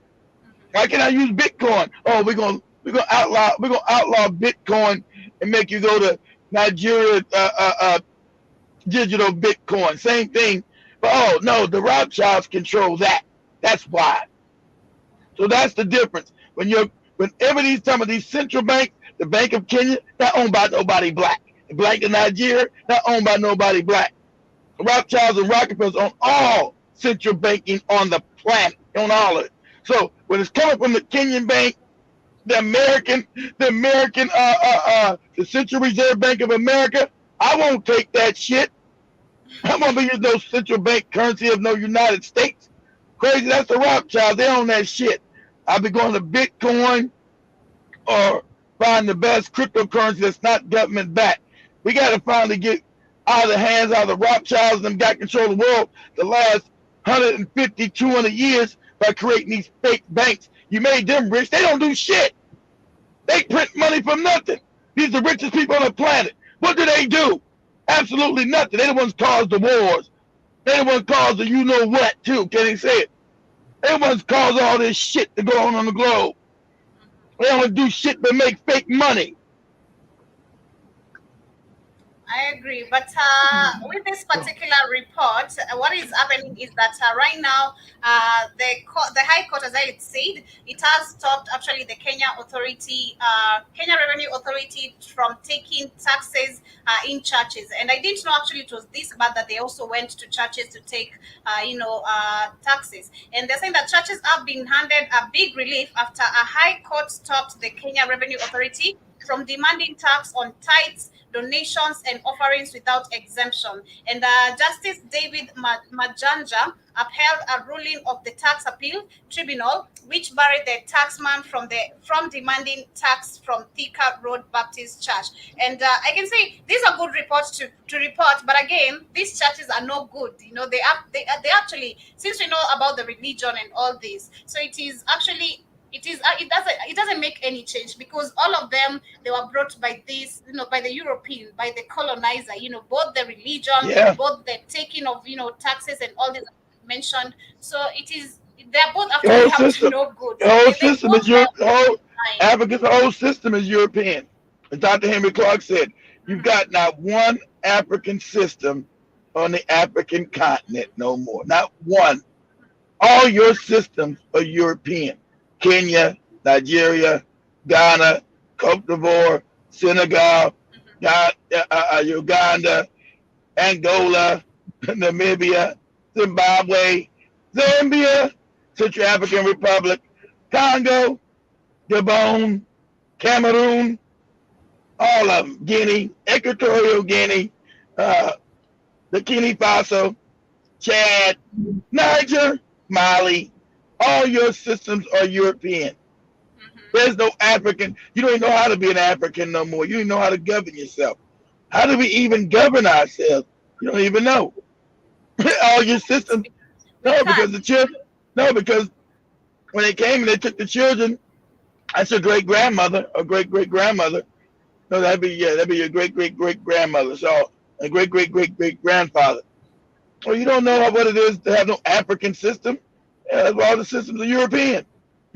Why can't I use Bitcoin? Oh, we're gonna outlaw Bitcoin and make you go to Nigeria digital Bitcoin. Same thing. But oh no, the Rothschilds control that. That's why. So that's the difference. Whenever these some of these central banks, the Bank of Kenya, not owned by nobody black. The Bank of Nigeria, not owned by nobody black. The Rothschilds and Rockefellers own all central banking on the planet, on all of it. So when it's coming from the Kenyan bank, the Central Reserve Bank of America, I won't take that shit. I'm gonna be using no central bank currency of no United States. Crazy, that's the Rothschilds. They own that shit. I'll be going to Bitcoin or find the best cryptocurrency that's not government backed. We got to finally get out of the hands of the Rothschilds and them got control of the world the last 150, 200 years by creating these fake banks. You made them rich. They don't do shit. They print money from nothing. These are the richest people on the planet. What do? Absolutely nothing. They're the ones caused the wars. They're the ones caused the you-know-what, too. Can they say it? They're the ones caused all this shit to go on the globe. They don't do shit but make fake money. I agree, but with this particular report, what is happening is that right now, the High Court, as I had said, it has stopped actually the Kenya Revenue Authority from taking taxes in churches. And I didn't know actually it was this bad that they also went to churches to take, taxes. And they're saying that churches have been handed a big relief after a High Court stopped the Kenya Revenue Authority from demanding tax on tithes, donations, and offerings without exemption. And Justice David Majanja upheld a ruling of the Tax Appeal Tribunal, which barred the taxman from demanding tax from Thika Road Baptist Church. And I can say these are good reports to report, but again, these churches are no good. They actually, since we know about the religion and all this, so it doesn't make any change, because all of them, they were brought by this, by the European, by the colonizer, both the religion, both the taking of, taxes and all this mentioned. So they're both actually no good. The whole system is Africa's whole system is European. As Dr. Henry Clark said, you've got not one African system on the African continent no more. Not one. All your systems are European. Kenya, Nigeria, Ghana, Cote d'Ivoire, Senegal, Uganda, Angola, Namibia, Zimbabwe, Zambia, Central African Republic, Congo, Gabon, Cameroon, all of them, Guinea, Equatorial Guinea, Burkina Faso, Chad, Niger, Mali. All your systems are European. There's no African. You don't even know how to be an African no more. You don't know how to govern yourself. How do we even govern ourselves? You don't even know. All your systems. No, because the children. No, because when they came and they took the children, that's your great grandmother or great great grandmother. No, that'd be your great great great grandmother. So a great great great great grandfather. Well, you don't know what it is to have no African system. Yeah, that's why all the systems are European.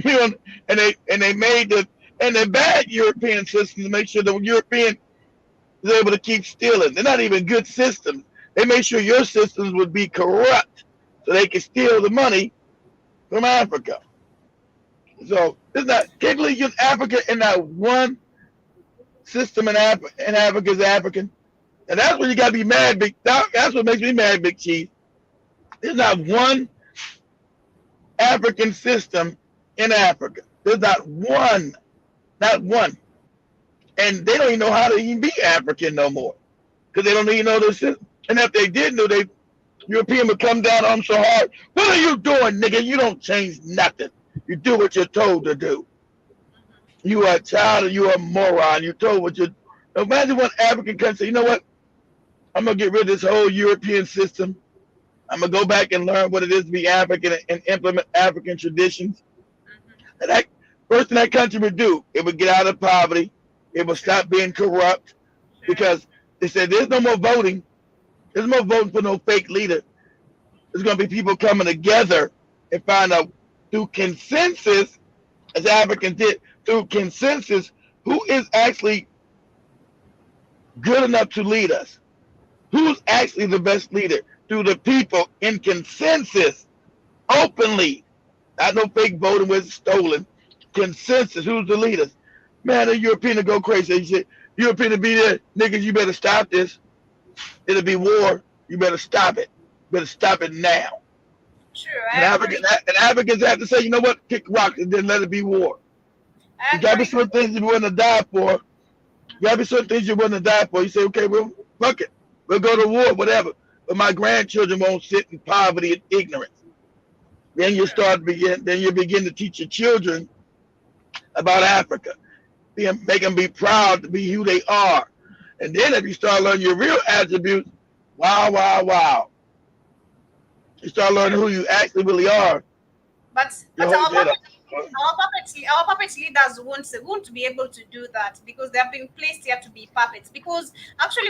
And they made the bad European systems to make sure the European is able to keep stealing. They're not even good systems. They made sure your systems would be corrupt so they could steal the money from Africa. So it's not can't believe you're Africa and not one system in Africa is African. And that's when you gotta be mad, big. That's what makes me mad, Big Chief. There's not one African system in Africa. There's not one. And they don't even know how to even be African no more, because they don't even know the system. And if they did know, European would come down on them so hard. What are you doing, nigga? You don't change nothing. You do what you're told to do. You are a child or you are a moron. You're told what you're. Imagine one African country say, you know what? I'm gonna get rid of this whole European system. I'm gonna go back and learn what it is to be African and implement African traditions. And that first thing that country would do, it would get out of poverty. It would stop being corrupt because they said there's no more voting. There's no more voting for no fake leader. There's going to be people coming together and find out through consensus, as Africans did, through consensus, who is actually good enough to lead us. Who's actually the best leader? Through the people in consensus, openly. Not no fake voting where it's stolen. Consensus. Who's the leaders? Man, the European will go crazy. He said, European will be there. Niggas, you better stop this. It'll be war. You better stop it. You better stop it now. True. And Africans have to say, you know what? Kick rocks and then let it be war. You gotta be certain things you're willing to die for. You gotta be certain things you're willing to die for. You say, okay, well, fuck it. We'll go to war, whatever. But my grandchildren won't sit in poverty and ignorance. Then you begin to teach your children about Africa. Make them be proud to be who they are. And then if you start learning your real attributes, wow. You start learning who you actually really are. But our puppet leaders won't be able to do that because they have been placed here to be puppets. Because actually,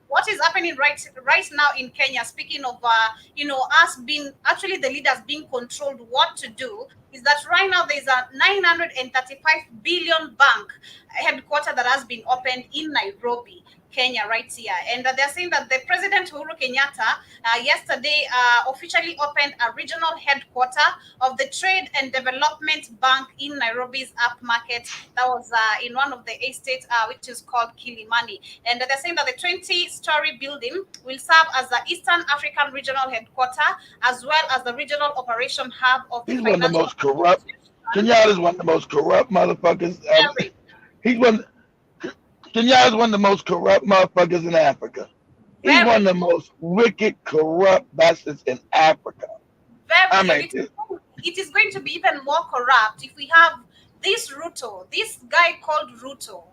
what is happening right now in Kenya, speaking of us being actually the leaders being controlled what to do, is that right now there's a 935 billion bank headquarter that has been opened in Nairobi, Kenya, right here. And they're saying that the President Uhuru Kenyatta yesterday officially opened a regional headquarter of the Trade and Development Bank in Nairobi's upmarket. That was in one of the estates, which is called Kilimani. And they're saying that the 20-story building will serve as the Eastern African regional headquarter, as well as the regional operation hub of the financial. One of the most corrupt. Kenyatta is one of the most corrupt motherfuckers. Kenyatta is one of the most corrupt motherfuckers in Africa. He's one of the most wicked, corrupt bastards in Africa. It is going to be even more corrupt if we have this guy called Ruto.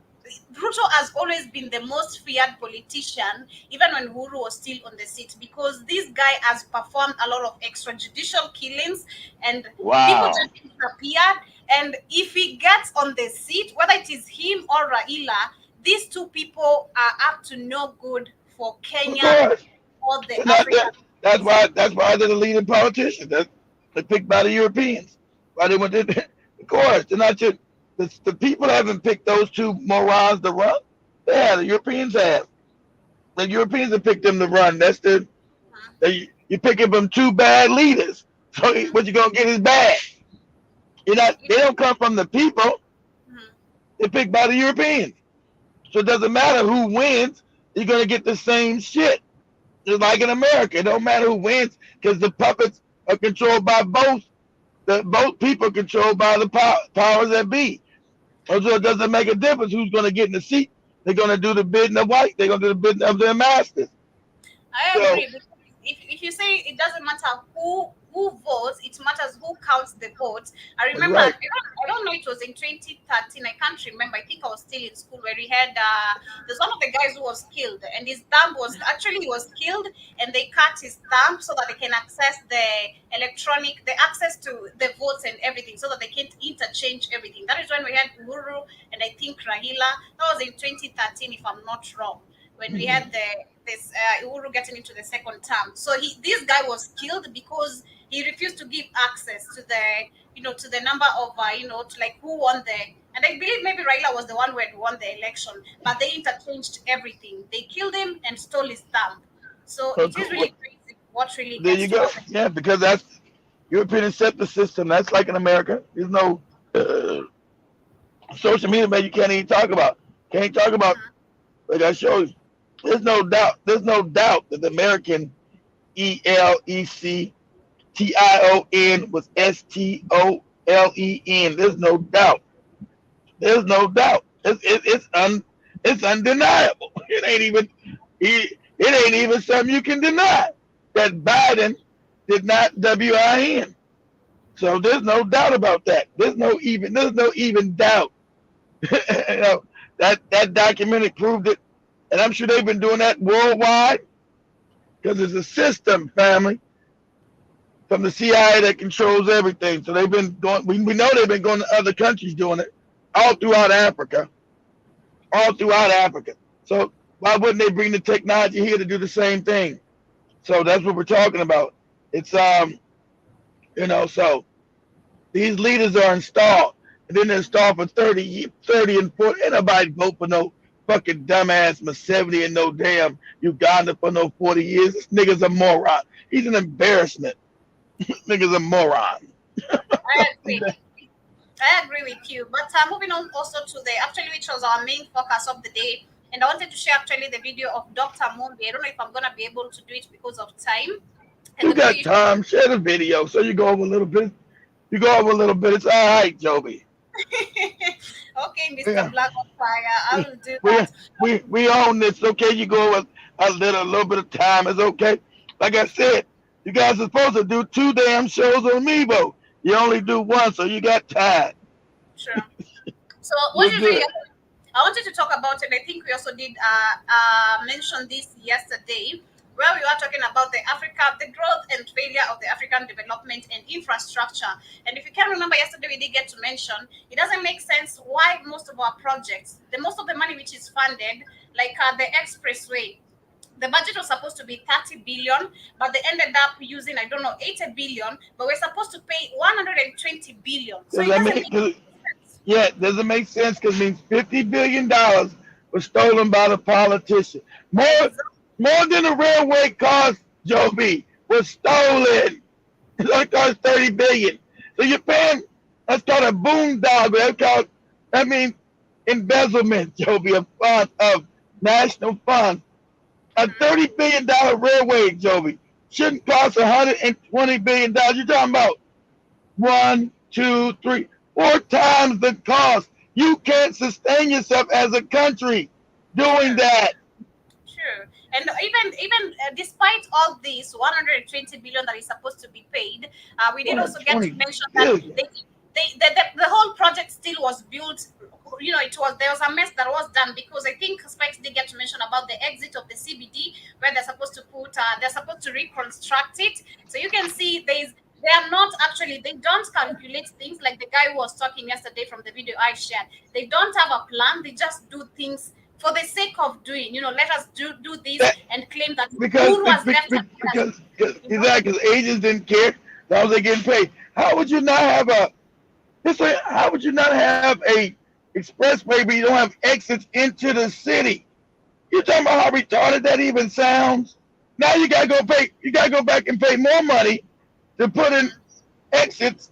Ruto has always been the most feared politician, even when Uhuru was still on the seat, because this guy has performed a lot of extrajudicial killings and people just disappeared. And if he gets on the seat, whether it is him or Raila, these two people are up to no good for Kenya or the Africa. That's why they're the leading politicians. They're picked by the Europeans. Why they went to, of course, they're not just the people haven't picked those two morons to run. Yeah, the Europeans have. The Europeans have picked them to run. That's you're picking from two bad leaders. So what you're gonna get is bad. They don't come from the people. They're picked by the Europeans. So it doesn't matter who wins, you're going to get the same shit. Just like in America. It don't matter who wins because the puppets are controlled by both people controlled by the powers that be. So it doesn't make a difference who's going to get in the seat. They're going to do the bidding of white. They're going to do the bidding of their masters. I agree. If you say it doesn't matter who votes, it matters who counts the votes. I remember, I don't know, it was in 2013. I can't remember. I think I was still in school where we had, there's one of the guys who was killed, and his thumb was killed, and they cut his thumb so that they can access the access to the votes and everything, so that they can interchange everything. That is when we had Uhuru and I think Raila. That was in 2013, if I'm not wrong, when we had this Uhuru getting into the second term. So this guy was killed because he refused to give access to the number of to like who won and I believe maybe Raila was the one who had won the election, but they interchanged everything. They killed him and stole his thumb. So it is really crazy what really there you go. Yeah, because that's European scepter system. That's like in America. There's no social media, man, you can't even talk about. Can't talk about like I showed you. There's no doubt that the American ELECTION was STOLEN. There's no doubt. It's undeniable. It ain't even something you can deny that Biden did not WIN. So there's no doubt about that. There's no even doubt. That documentary proved it. And I'm sure they've been doing that worldwide because it's a system, family. from the CIA that controls everything. So they've been going. We know they've been going to other countries doing it, all throughout Africa, all throughout Africa. So why wouldn't they bring the technology here to do the same thing? So that's what we're talking about. It's so these leaders are installed, and then they're installed for 30 and 40. Ain't nobody vote for no fucking dumbass Museveni in no damn Uganda for no 40 years. This nigga's a moron. He's an embarrassment. Nigga's a moron. I agree with you. But moving on also to which was our main focus of the day. And I wanted to share actually the video of Dr. Mumbi. I don't know if I'm going to be able to do it because of time. You got time. Share the video. So you go over a little bit. It's all right, Joby. Okay, Mr. Black on Fire. I will do that. We own this. Okay, you go over a little bit of time. It's okay. Like I said, you guys are supposed to do 2 damn shows on Mevo. You only do 1, so you got time. Sure. So what you do? I wanted to talk about it. I think we also did mention this yesterday, where we were talking about the growth and failure of the African development and infrastructure. And if you can remember, yesterday we did get to mention, it doesn't make sense why most of our projects, most of the money which is funded, like the expressway, the budget was supposed to be 30 billion, but they ended up using, 80 billion, but we're supposed to pay 120 billion. So it doesn't make sense because it means $50 billion was stolen by the politician. More than the railway cost, Joby, was stolen. It only cost $30 billion. So you're paying, that's called a boondoggle. That means embezzlement, Joby, of national funds. A $30 billion railway, Joby, shouldn't cost $120 billion. You're talking about 1, 2, 3, 4 times the cost. You can't sustain yourself as a country doing that. Sure. And even despite all this 120 billion that is supposed to be paid, we did also get to mention that the whole project still was built. There was a mess that was done because I think Spikes did get to mention about the exit of the CBD where they're supposed to reconstruct it. So you can see they don't calculate things like the guy who was talking yesterday from the video I shared. They don't have a plan. They just do things for the sake of doing, let us do this and claim that because agents didn't care. That was they getting paid. How would you not have a expressway where you don't have exits into the city? You talking about how retarded that even sounds? Now you gotta go back and pay more money to put in exits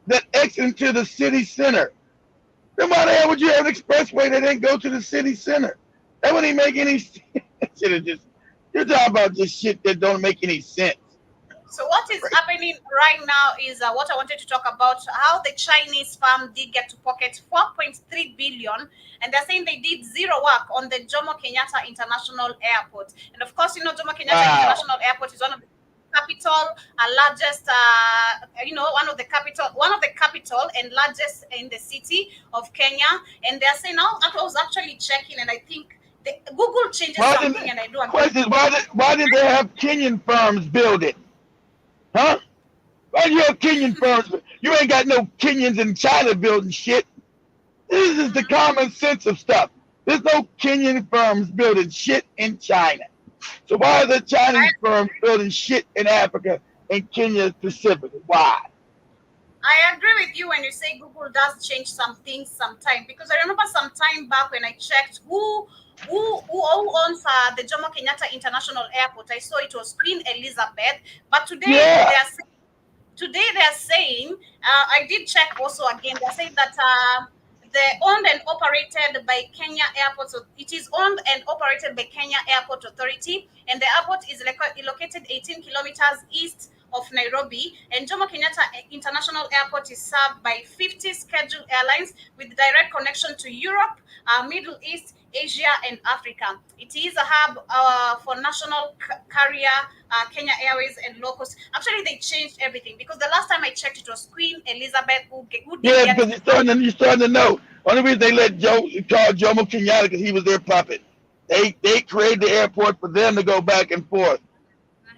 that exit into the city center. Then why the hell would you have an expressway that didn't go to the city center? That wouldn't make any sense. You're talking about just shit that don't make any sense. So what is happening right now is what I wanted to talk about, how the Chinese firm did get to pocket 4.3 billion, and they're saying they did zero work on the Jomo Kenyatta International Airport. And of course, Jomo Kenyatta International Airport is one of the largest, one of the capital and largest in the city of Kenya. And they're saying now, I was actually checking, and I think Google changes something, and I do. Why did they have Kenyan firms build it? Huh? Why do you have Kenyan firms? You ain't got no Kenyans in China building shit. This is the common sense of stuff. There's no Kenyan firms building shit in China. So why are the Chinese firms building shit in Africa and Kenya specifically? Why? I agree with you when you say Google does change some things sometimes, because I remember some time back when I checked who owns the Jomo Kenyatta International Airport. I saw it was Queen Elizabeth, but today they are saying I did check also again. They're saying that they're owned and operated by Kenya Airport. So it is owned and operated by Kenya Airport Authority, and the airport is located 18 kilometers east of Nairobi, and Jomo Kenyatta International Airport is served by 50 scheduled airlines with direct connection to Europe, Middle East, Asia, and Africa. It is a hub for national carrier, Kenya Airways, and low cost. Actually, they changed everything because the last time I checked, it was Queen Elizabeth who did. Because you're starting to know. Only reason they let call Jomo Kenyatta because he was their puppet. They created the airport for them to go back and forth.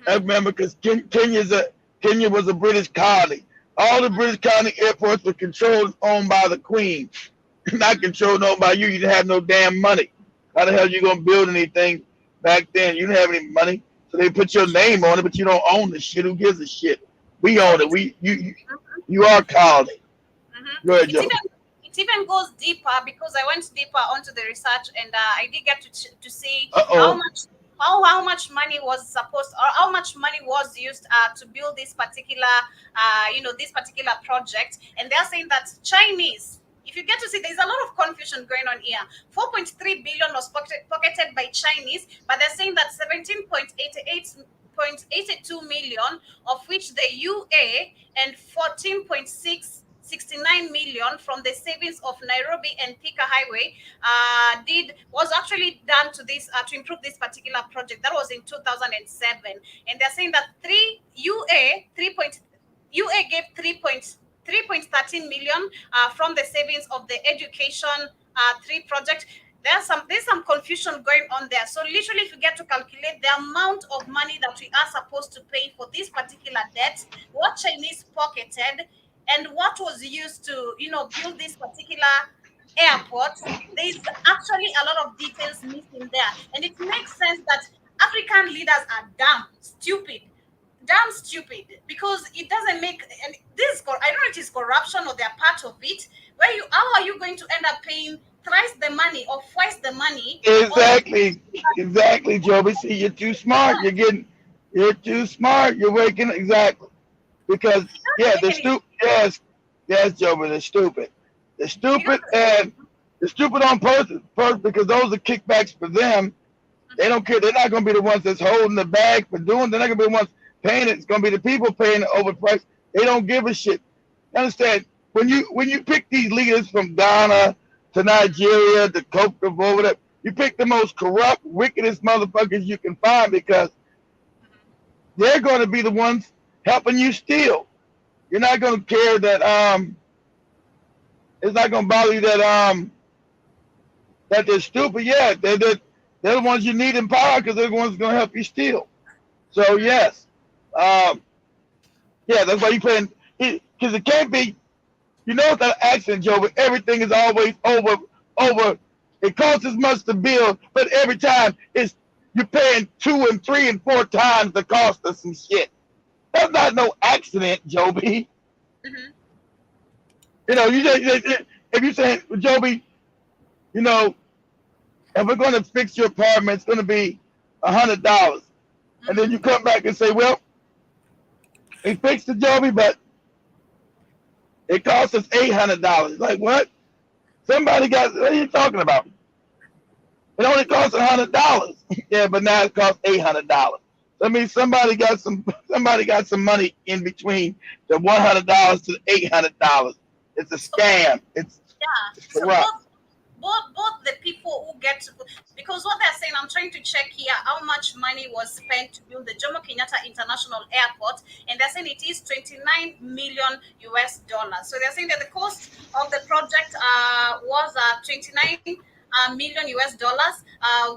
I remember because Kenya's Kenya was a British colony. All the British colony airports were controlled and owned by the Queen, not controlled and owned by you. You didn't have no damn money. How the hell you gonna build anything back then? You didn't have any money, so they put your name on it, but you don't own the shit. Who gives a shit? We own it. You are colony. Go ahead, Joe. It even goes deeper because I went deeper onto the research and I did get to see how much money was supposed or how much money was used to build this particular this particular project. And they're saying that Chinese, if you get to see, there's a lot of confusion going on here. 4.3 billion was pocketed by Chinese, but they're saying that 17.82 million, of which the UA and 14.69 million from the savings of Nairobi and Thika Highway was actually done to this to improve this particular project. That was in 2007, and they're saying that UA gave 3.13 million from the savings of the education 3 project. There's some confusion going on there. So literally, if you get to calculate the amount of money that we are supposed to pay for this particular debt, what Chinese pocketed, and what was used to build this particular airport, there's actually a lot of details missing there. And it makes sense that African leaders are damn stupid, because it doesn't make, and this, I don't know if it's corruption or they're part of it, how are you going to end up paying thrice the money or twice the money? Exactly, Joby. See, you're too smart. You're too smart. You're waking exactly. Because they're stupid. Yes, Joby, they're stupid. They're stupid, and they're stupid on purpose because those are kickbacks for them. They don't care. They're not going to be the ones that's holding the bag for doing. They're not going to be the ones paying it. It's going to be the people paying the overprice. They don't give a shit. You understand? When you pick these leaders from Ghana to Nigeria to Cote d'Ivoire, you pick the most corrupt, wickedest motherfuckers you can find because they're going to be the ones helping you steal. You're not going to care that it's not going to bother you that they're stupid. Yeah, they're the ones you need in power because they're the ones going to help you steal. So yes, that's why you paying because it can't be. You know it's not an accident, Joe, but everything is always over. It costs as much to build, but every time you're paying 2 and 3 and 4 times the cost of some shit. That's not no accident, Joby. Mm-hmm. If you say, Joby, if we're going to fix your apartment, it's going to be $100, and then you come back and say, well, we fixed it, Joby, but it cost us $800. Like what? What are you talking about? It only cost $100. Yeah, but now it costs $800. I mean, somebody got some money in between the $100 to the $800. It's a scam. It's corrupt. So both the people who get to, because what they're saying, I'm trying to check here how much money was spent to build the Jomo Kenyatta International Airport, and they're saying it is $29 million. So they're saying that the cost of the project was $29 million,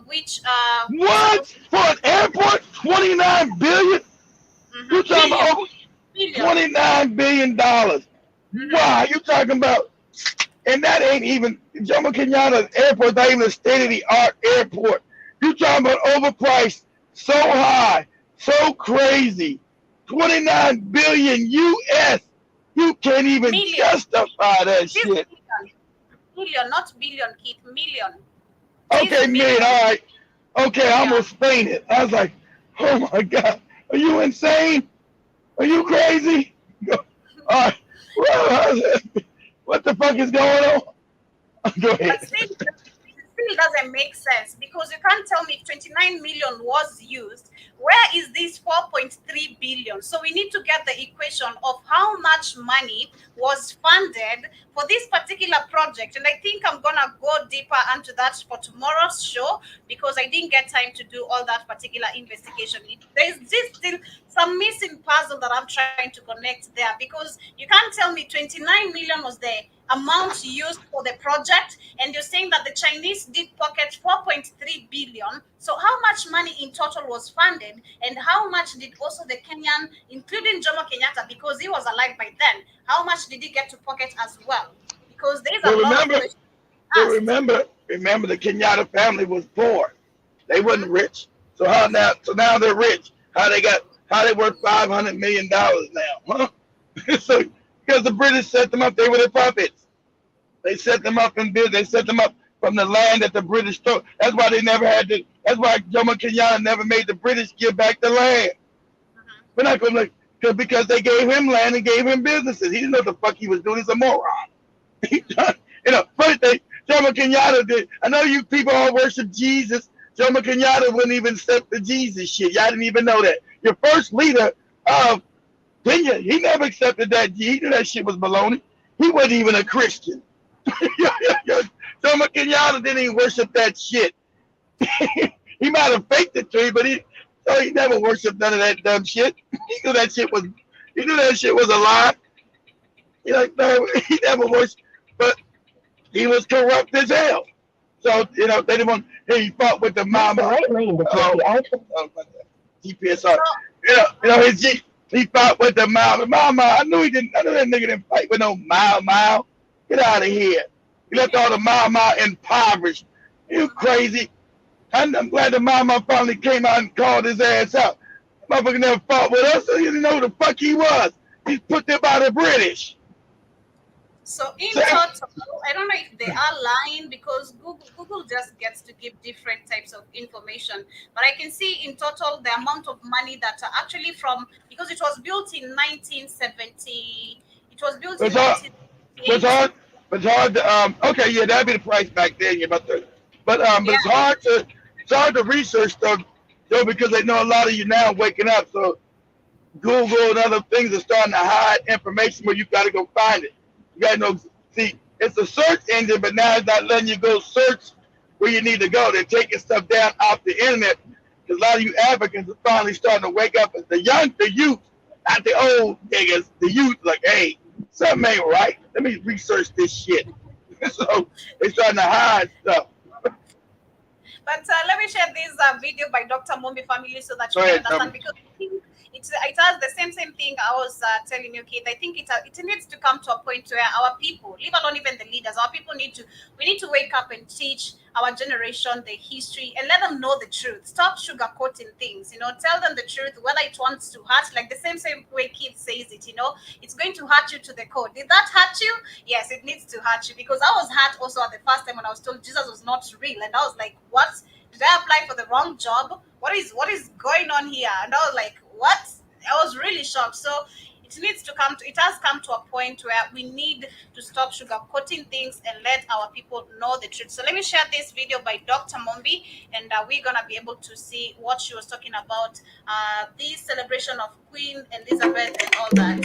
which what for an airport? $29 billion? You talking about $29 billion? Wow, you talking about? And that ain't even Jomo Kenyatta Airport. Not even a state-of-the-art airport. You talking about overpriced, so high, so crazy? $29 billion US. You can't even justify that shit. Million, not billion, Keith. Million. Okay, million. All right. Okay, I almost fainted. I was like, oh my God. Are you insane? Are you crazy? All right. What the fuck is going on? Go ahead. But still doesn't make sense because you can't tell me if 29 million was used. Where is this 4.3 billion? So we need to get the equation of how much money was funded for this particular project. And I think I'm going to go deeper into that for tomorrow's show because I didn't get time to do all that particular investigation. There's still some missing puzzle that I'm trying to connect there, because you can't tell me 29 million was the amount used for the project, and you're saying that the Chinese did pocket 4.3 billion. So how much money in total was funded, and how much did also the Kenyan, including Jomo Kenyatta, because he was alive by then, how much did he get to pocket as well? Because there's a But lot of remember, questions but asked. remember, the Kenyatta family was poor. They wasn't Mhm. rich. So how now? So now they're rich. How they worth $500 million now? Huh? So because the British set them up, they were the puppets. They set them up in business. They set them up from the land that the British took. That's why they never had to. That's why Jomo Kenyatta never made the British give back the land. Mhm. We're not going to because they gave him land and gave him businesses. He didn't know what the fuck he was doing. He's a moron. Funny thing, Jomo Kenyatta did. I know you people all worship Jesus. Jomo Kenyatta wouldn't even accept the Jesus shit. Y'all didn't even know that. Your first leader of Kenya, he never accepted that. He knew that shit was baloney. He wasn't even a Christian. Jomo Kenyatta didn't even worship that shit. He might have faked it to you, but he never worshipped none of that dumb shit. He knew that shit was a lie. No, he never worshipped, but he was corrupt as hell. So, they didn't want, he fought with the mama. Right lane to take the GPS on. So He fought with the mama. I knew that nigga didn't fight with no Mao. Get out of here. He left all the Mao impoverished. You crazy. I'm glad the Mama finally came out and called his ass out. Motherfucker never fought with us, so he didn't know who the fuck he was. He's put there by the British. So in total, I don't know if they are lying, because Google just gets to give different types of information. But I can see in total the amount of money that are actually from, because it was built in 1970. It was built in It's hard. 1978. It's hard to okay, yeah, that'd be the price back then. Yeah, but Yeah. it's hard to research stuff though, because they know a lot of you now waking up. So Google and other things are starting to hide information where you got to go find it. You got to know. See, it's a search engine, but now it's not letting you go search where you need to go. They're taking stuff down off the internet because a lot of you Africans are finally starting to wake up. As the youth, not the old niggas. The youth, like, hey, something ain't right. Let me research this shit. So they're starting to hide stuff. But let me share this video by Dr. Mombi family so that you Go can ahead, understand, because I think it has the same thing I was telling you, kid. I think it needs to come to a point where our people, leave alone even the leaders, our people we need to wake up and teach our generation the history and let them know the truth. Stop sugarcoating things, tell them the truth, whether it wants to hurt, like the same way kid says it, it's going to hurt you to the core. Did that hurt you? Yes, it needs to hurt you, because I was hurt also at the first time when I was told Jesus was not real, and I was like, what? Did I apply for the wrong job? What is going on here? And I was like, what? I was really shocked. So it has come to a point where we need to stop sugarcoating things and let our people know the truth. So let me share this video by Dr. Mombi, and we're gonna be able to see what she was talking about, this celebration of Queen Elizabeth and all that.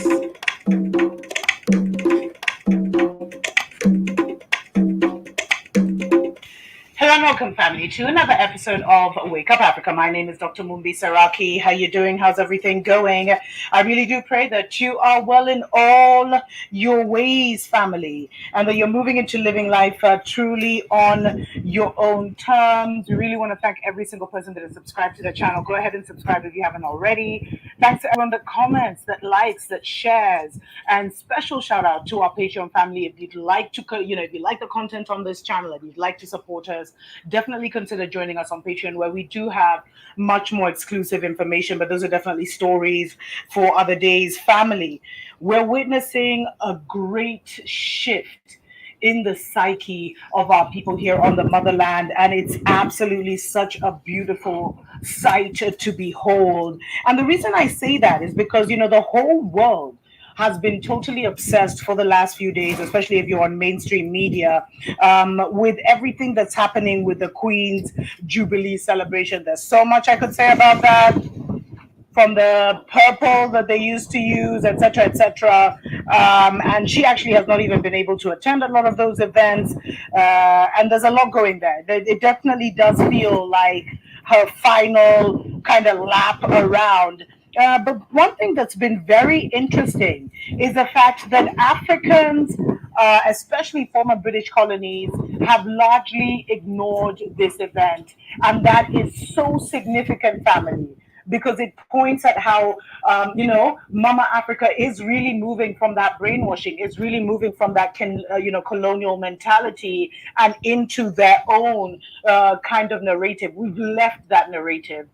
Hello and welcome, family, to another episode of Wake Up Africa. My name is Dr. Mumbi Saraki. How you doing? How's everything going? I really do pray that you are well in all your ways, family, and that you're moving into living life truly on your own terms. We really want to thank every single person that has subscribed to the channel. Go ahead and subscribe if you haven't already. Thanks to everyone that comments, that likes, that shares, and special shout out to our Patreon family. If you'd like to, if you like the content on this channel, if you'd like to support us, definitely consider joining us on Patreon, where we do have much more exclusive information, but those are definitely stories for other days. Family, we're witnessing a great shift in the psyche of our people here on the motherland, and it's absolutely such a beautiful sight to behold. And the reason I say that is because the whole world has been totally obsessed for the last few days, especially if you're on mainstream media, with everything that's happening with the Queen's Jubilee celebration. There's so much I could say about that, from the purple that they used to use, etc., etc. And she actually has not even been able to attend a lot of those events. And there's a lot going there. It definitely does feel like her final kind of lap around. But one thing that's been very interesting is the fact that Africans, especially former British colonies, have largely ignored this event. And that is so significant, family, because it points at how, Mama Africa is really moving from that brainwashing, is really moving from that, colonial mentality and into their own kind of narrative. We've left that narrative.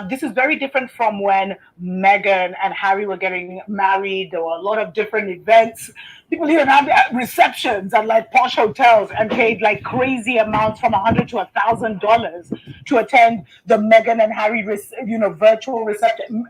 This is very different from when Meghan and Harry were getting married. There were a lot of different events. People even had receptions at like posh hotels and paid like crazy amounts from $100 to $1,000 to attend the Meghan and Harry, virtual reception.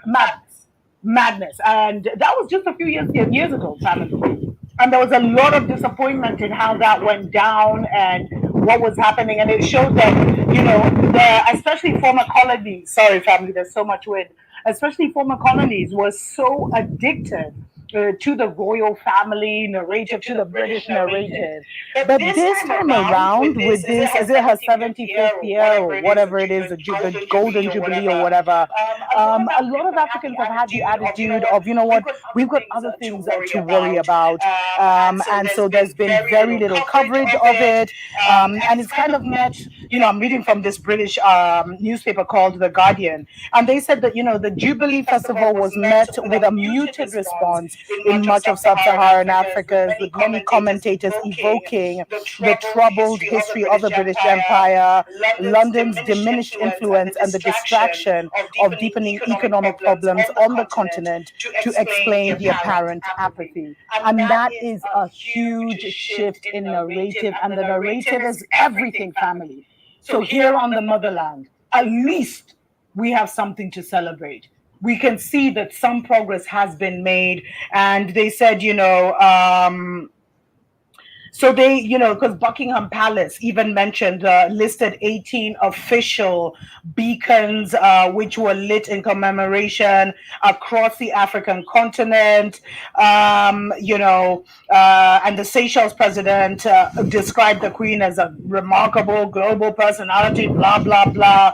Madness. And that was just a few years ago, family. And there was a lot of disappointment in how that went down and what was happening. And it showed that, especially former colonies, sorry, family, there's so much wind, especially former colonies were so addicted to the royal family narrative, to the British narrative. But this time around, with this, is it her 75th year or whatever it is, the Golden Jubilee or whatever, a lot of Africans have had the attitude of, you know what, we've got other things to worry about. And so there's been very little coverage of it. And it's kind of met, I'm reading from this British newspaper called The Guardian, and they said that, the Jubilee Festival was met with a muted response in much of sub-Saharan Africa, with many commentators evoking the troubled history of the British Empire, London's diminished influence, and the distraction of deepening economic problems on the continent to explain the apparent apathy. And that is a huge shift in narrative, and the narrative is everything, family. So here on the motherland, at least we have something to celebrate. We can see that some progress has been made. And they said, so they, because Buckingham Palace even mentioned, listed 18 official beacons, which were lit in commemoration across the African continent, and the Seychelles president described the Queen as a remarkable global personality, blah, blah, blah.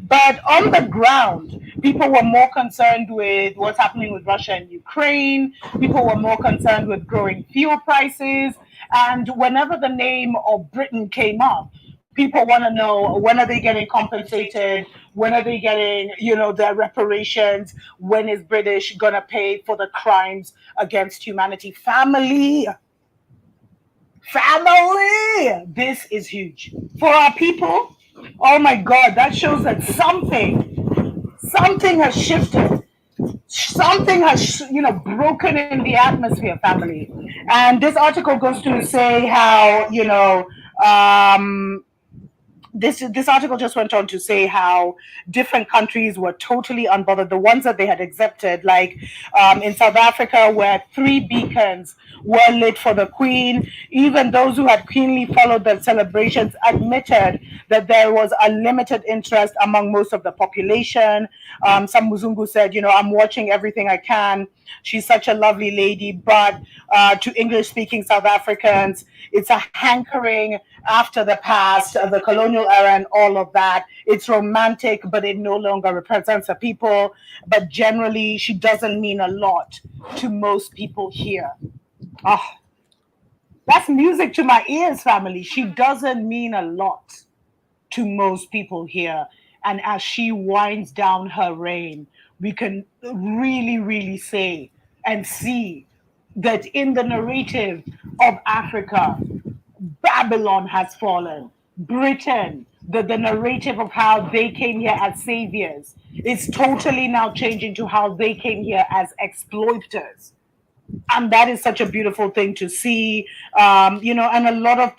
But on the ground, people were more concerned with what's happening with Russia and Ukraine. People were more concerned with growing fuel prices. And whenever the name of Britain came up, people want to know, when are they getting compensated? When are they getting, their reparations? When is British going to pay for the crimes against humanity? Family, this is huge. For our people, oh my God, that shows that something has shifted. Something has, broken in the atmosphere, family. And this article goes to say how, this article just went on to say how different countries were totally unbothered. The ones that they had accepted, like in South Africa, where 3 beacons were lit for the Queen. Even those who had keenly followed the celebrations admitted that there was a limited interest among most of the population. Some Muzungu said, I'm watching everything I can. She's such a lovely lady. But to English-speaking South Africans, it's a hankering after the past, the colonial era and all of that. It's romantic, but it no longer represents a people. But generally, she doesn't mean a lot to most people here. Oh, that's music to my ears, family. She doesn't mean a lot to most people here. And as she winds down her reign, we can really, really say and see that in the narrative of Africa, Babylon has fallen. Britain, the narrative of how they came here as saviors, is totally now changing to how they came here as exploiters. And that is such a beautiful thing to see, and a lot of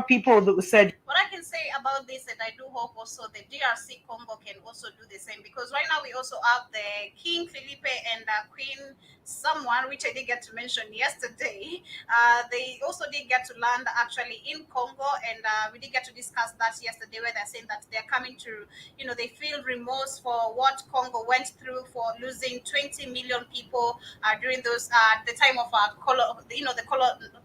people that said. What I can say about this, and I do hope also the DRC Congo can also do the same, because right now we also have the King Felipe and Queen someone which I did get to mention yesterday. They also did get to land actually in Congo, and we did get to discuss that yesterday, where they're saying that they're coming to, they feel remorse for what Congo went through for losing 20 million people during those the time of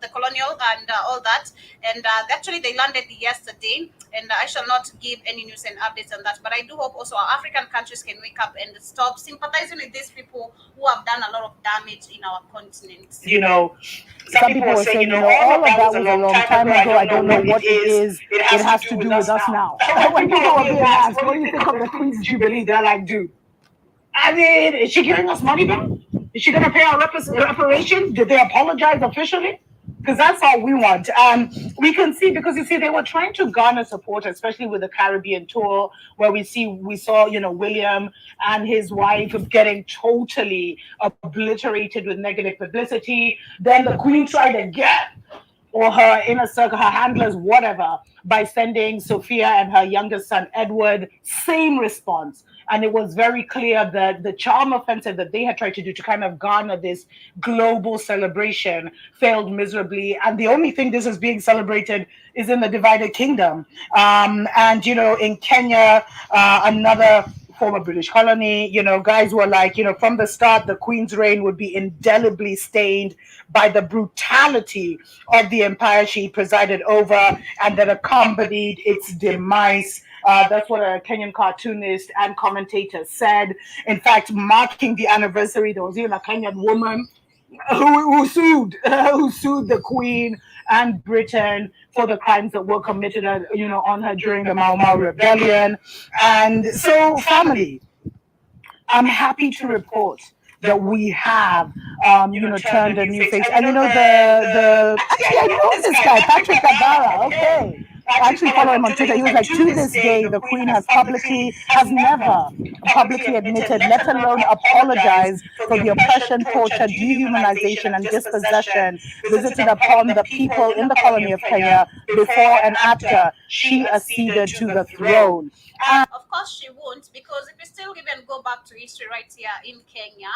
the colonial and all that. And actually, they landed yesterday, and I shall not give any news and updates on that. But I do hope also our African countries can wake up and stop sympathizing with these people who have done a lot of damage in our continent. Some people were saying, all of that was a long time ago. I don't know what it is. It has to do with us now. When people were being asked, what do you think of the Queen's Jubilee? They're like, dude, I mean, is she giving us money back? Is she going to pay our reparations? Did they apologize officially? Because that's all we want. We can see, because you see, they were trying to garner support, especially with the Caribbean tour, where we saw, William and his wife getting totally obliterated with negative publicity. Then the Queen tried again, or her inner circle, her handlers, whatever, by sending Sophia and her youngest son, Edward, same response. And it was very clear that the charm offensive that they had tried to do to kind of garner this global celebration failed miserably. And the only thing this is being celebrated is in the divided kingdom. And, in Kenya, another former British colony, guys were like, from the start, the Queen's reign would be indelibly stained by the brutality of the empire she presided over and that accompanied its demise. That's what a Kenyan cartoonist and commentator said. In fact, marking the anniversary, there was even a Kenyan woman who sued the Queen and Britain for the crimes that were committed, on her during the Mau Mau rebellion. And so, family, I'm happy to report that we have, turned a new face. And actually, I know this guy, Patrick Kabara. Okay. I actually follow him on Twitter. He was like, to this day, the Queen has never publicly admitted, let alone apologized for the oppression, torture, dehumanization, and dispossession visited upon the people in the colony of Kenya before and after she acceded to the throne. Of course, she won't, because if we still even go back to history right here in Kenya,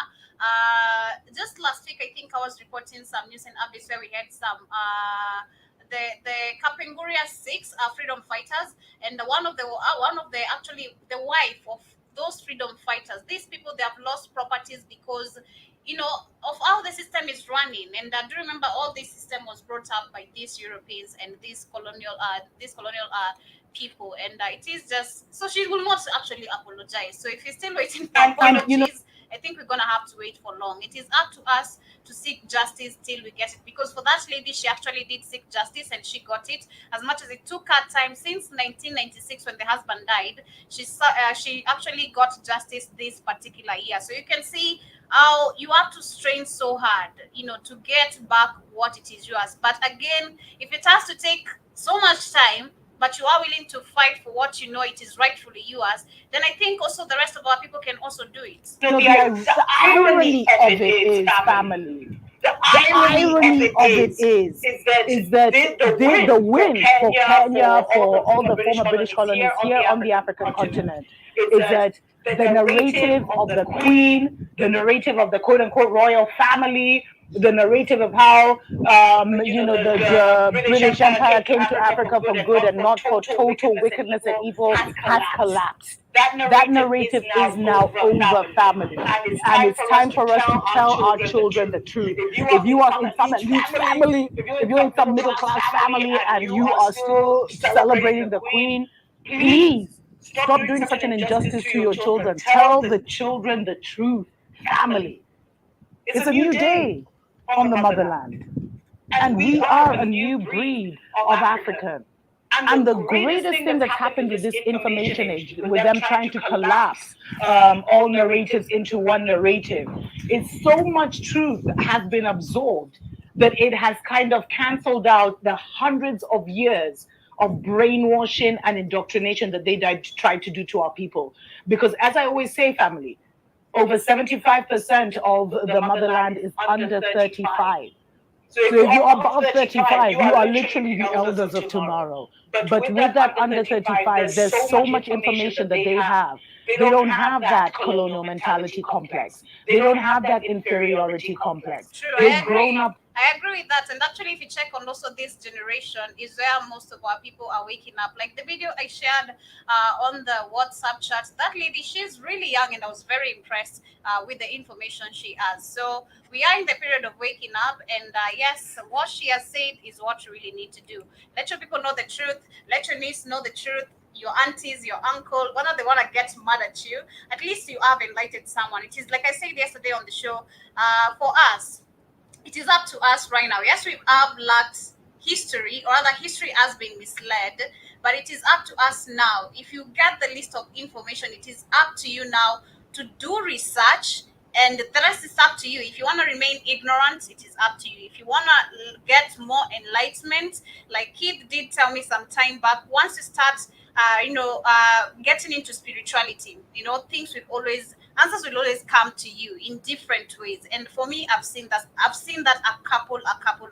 just last week, I think I was reporting some news and updates where we had some the Kapenguria 6 freedom fighters, and one of the actually the wife of those freedom fighters. These people, they have lost properties because of how the system is running. And I do remember all this system was brought up by these Europeans and these colonial people, and it is just so she will not actually apologize. So if you're still waiting for apologies, I think we're gonna have to wait for long. It is up to us to seek justice till we get it, because for that lady, she actually did seek justice and she got it. As much as it took her time since 1996 when the husband died, she actually got justice this particular year. So you can see how you have to strain so hard, to get back what it is yours. But again, if it has to take so much time, but you are willing to fight for what it is rightfully yours, then I think also the rest of our people can also do it. So the irony of it is, family. The irony of it is that the win for Kenya, for all the former British colonies here on the African continent, is that the narrative of the Queen, the narrative of the quote-unquote royal family, the narrative of how the British Empire came to Africa for good and not for total wickedness and evil has collapsed. That narrative is now over, family, and it's time for us to tell our children the truth. If you are in some elite family, if you're in some middle class family and you are still celebrating the Queen, please stop doing such an injustice to your children. Tell the children the truth, family. It's a new day on the motherland, and we are a new breed of African. And the greatest thing that's happened with this information age, with them trying to collapse all narratives into one narrative, is so much truth has been absorbed that it has kind of canceled out the hundreds of years of brainwashing and indoctrination that they tried to do to our people. Because as I always say, family, over 75% of the motherland is under 35. So if you're above 35, you are literally the elders of tomorrow. But with that under 35, there's so much information that they have They don't have that colonial mentality complex. They don't have that inferiority complex. True, They've grown up. I agree with that. And actually, if you check on also this generation, is where most of our people are waking up. Like the video I shared on the WhatsApp chat, that lady, she's really young, and I was very impressed with the information she has. So we are in the period of waking up, and yes, what she has said is what you really need to do. Let your people know the truth. Let your niece know the truth. Your aunties, your uncle, whether they want to get mad at you, at least you have enlightened someone. It is like I said yesterday on the show, for us, it is up to us right now. Yes, we have lacked history, or rather, history has been misled, but it is up to us now. If you get the list of information, it is up to you now to do research, and the rest is up to you. If you want to remain ignorant, it is up to you. If you want to get more enlightenment, like Keith did tell me some time back, once you start getting into spirituality, things will always answers will always come to you in different ways. And for me, I've seen that a couple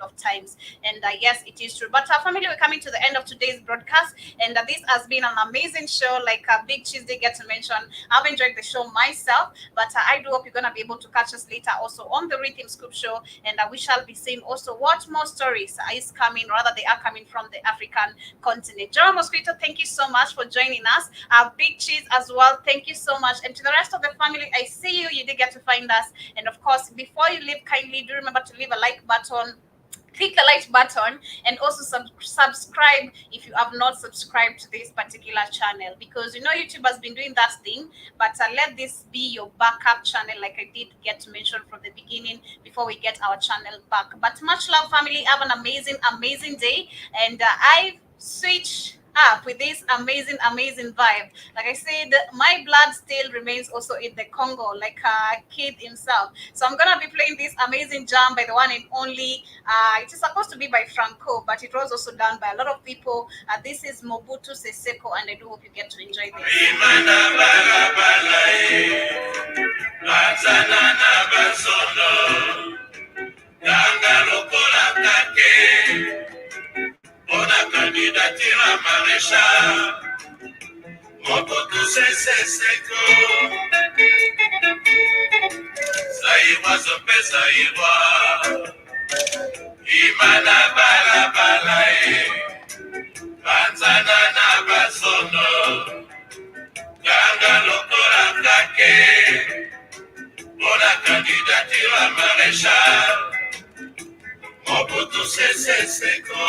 of times. And yes, it is true. But family, we're coming to the end of today's broadcast, and this has been an amazing show. Like Big Cheese they get to mention, I've enjoyed the show myself. But I do hope you're gonna be able to catch us later also on the Rhythm Scoop show, and we shall be seeing also what more stories is coming, rather they are coming from the African continent. Jerome Mosquito, thank you so much for joining us. Big Cheese as well, thank you so much. And to the rest of the family, I see you. You did get to find us. And of course, before you leave, kindly do remember to leave a like button. Click the like button, and also subscribe if you have not subscribed to this particular channel, because YouTube has been doing that thing. But let this be your backup channel, like I did get to mention from the beginning, before we get our channel back. But much love, family. Have an amazing day, and I switch up with this amazing vibe. Like I said, my blood still remains also in the Congo, like Kid himself. So I'm gonna be playing this amazing jam by the one and only. It is supposed to be by Franco, but it was also done by a lot of people. This is Mobutu Seseko, and I do hope you get to enjoy this. Ona candidatura maréchal, Mobutu Sese Seko. Zaïwa Zopé Zaïwa, Imana Bala Balae, Banzana na Basono, Ganga Lokora Kake. Ona candidatura maréchal, Mobutu Sese Seko.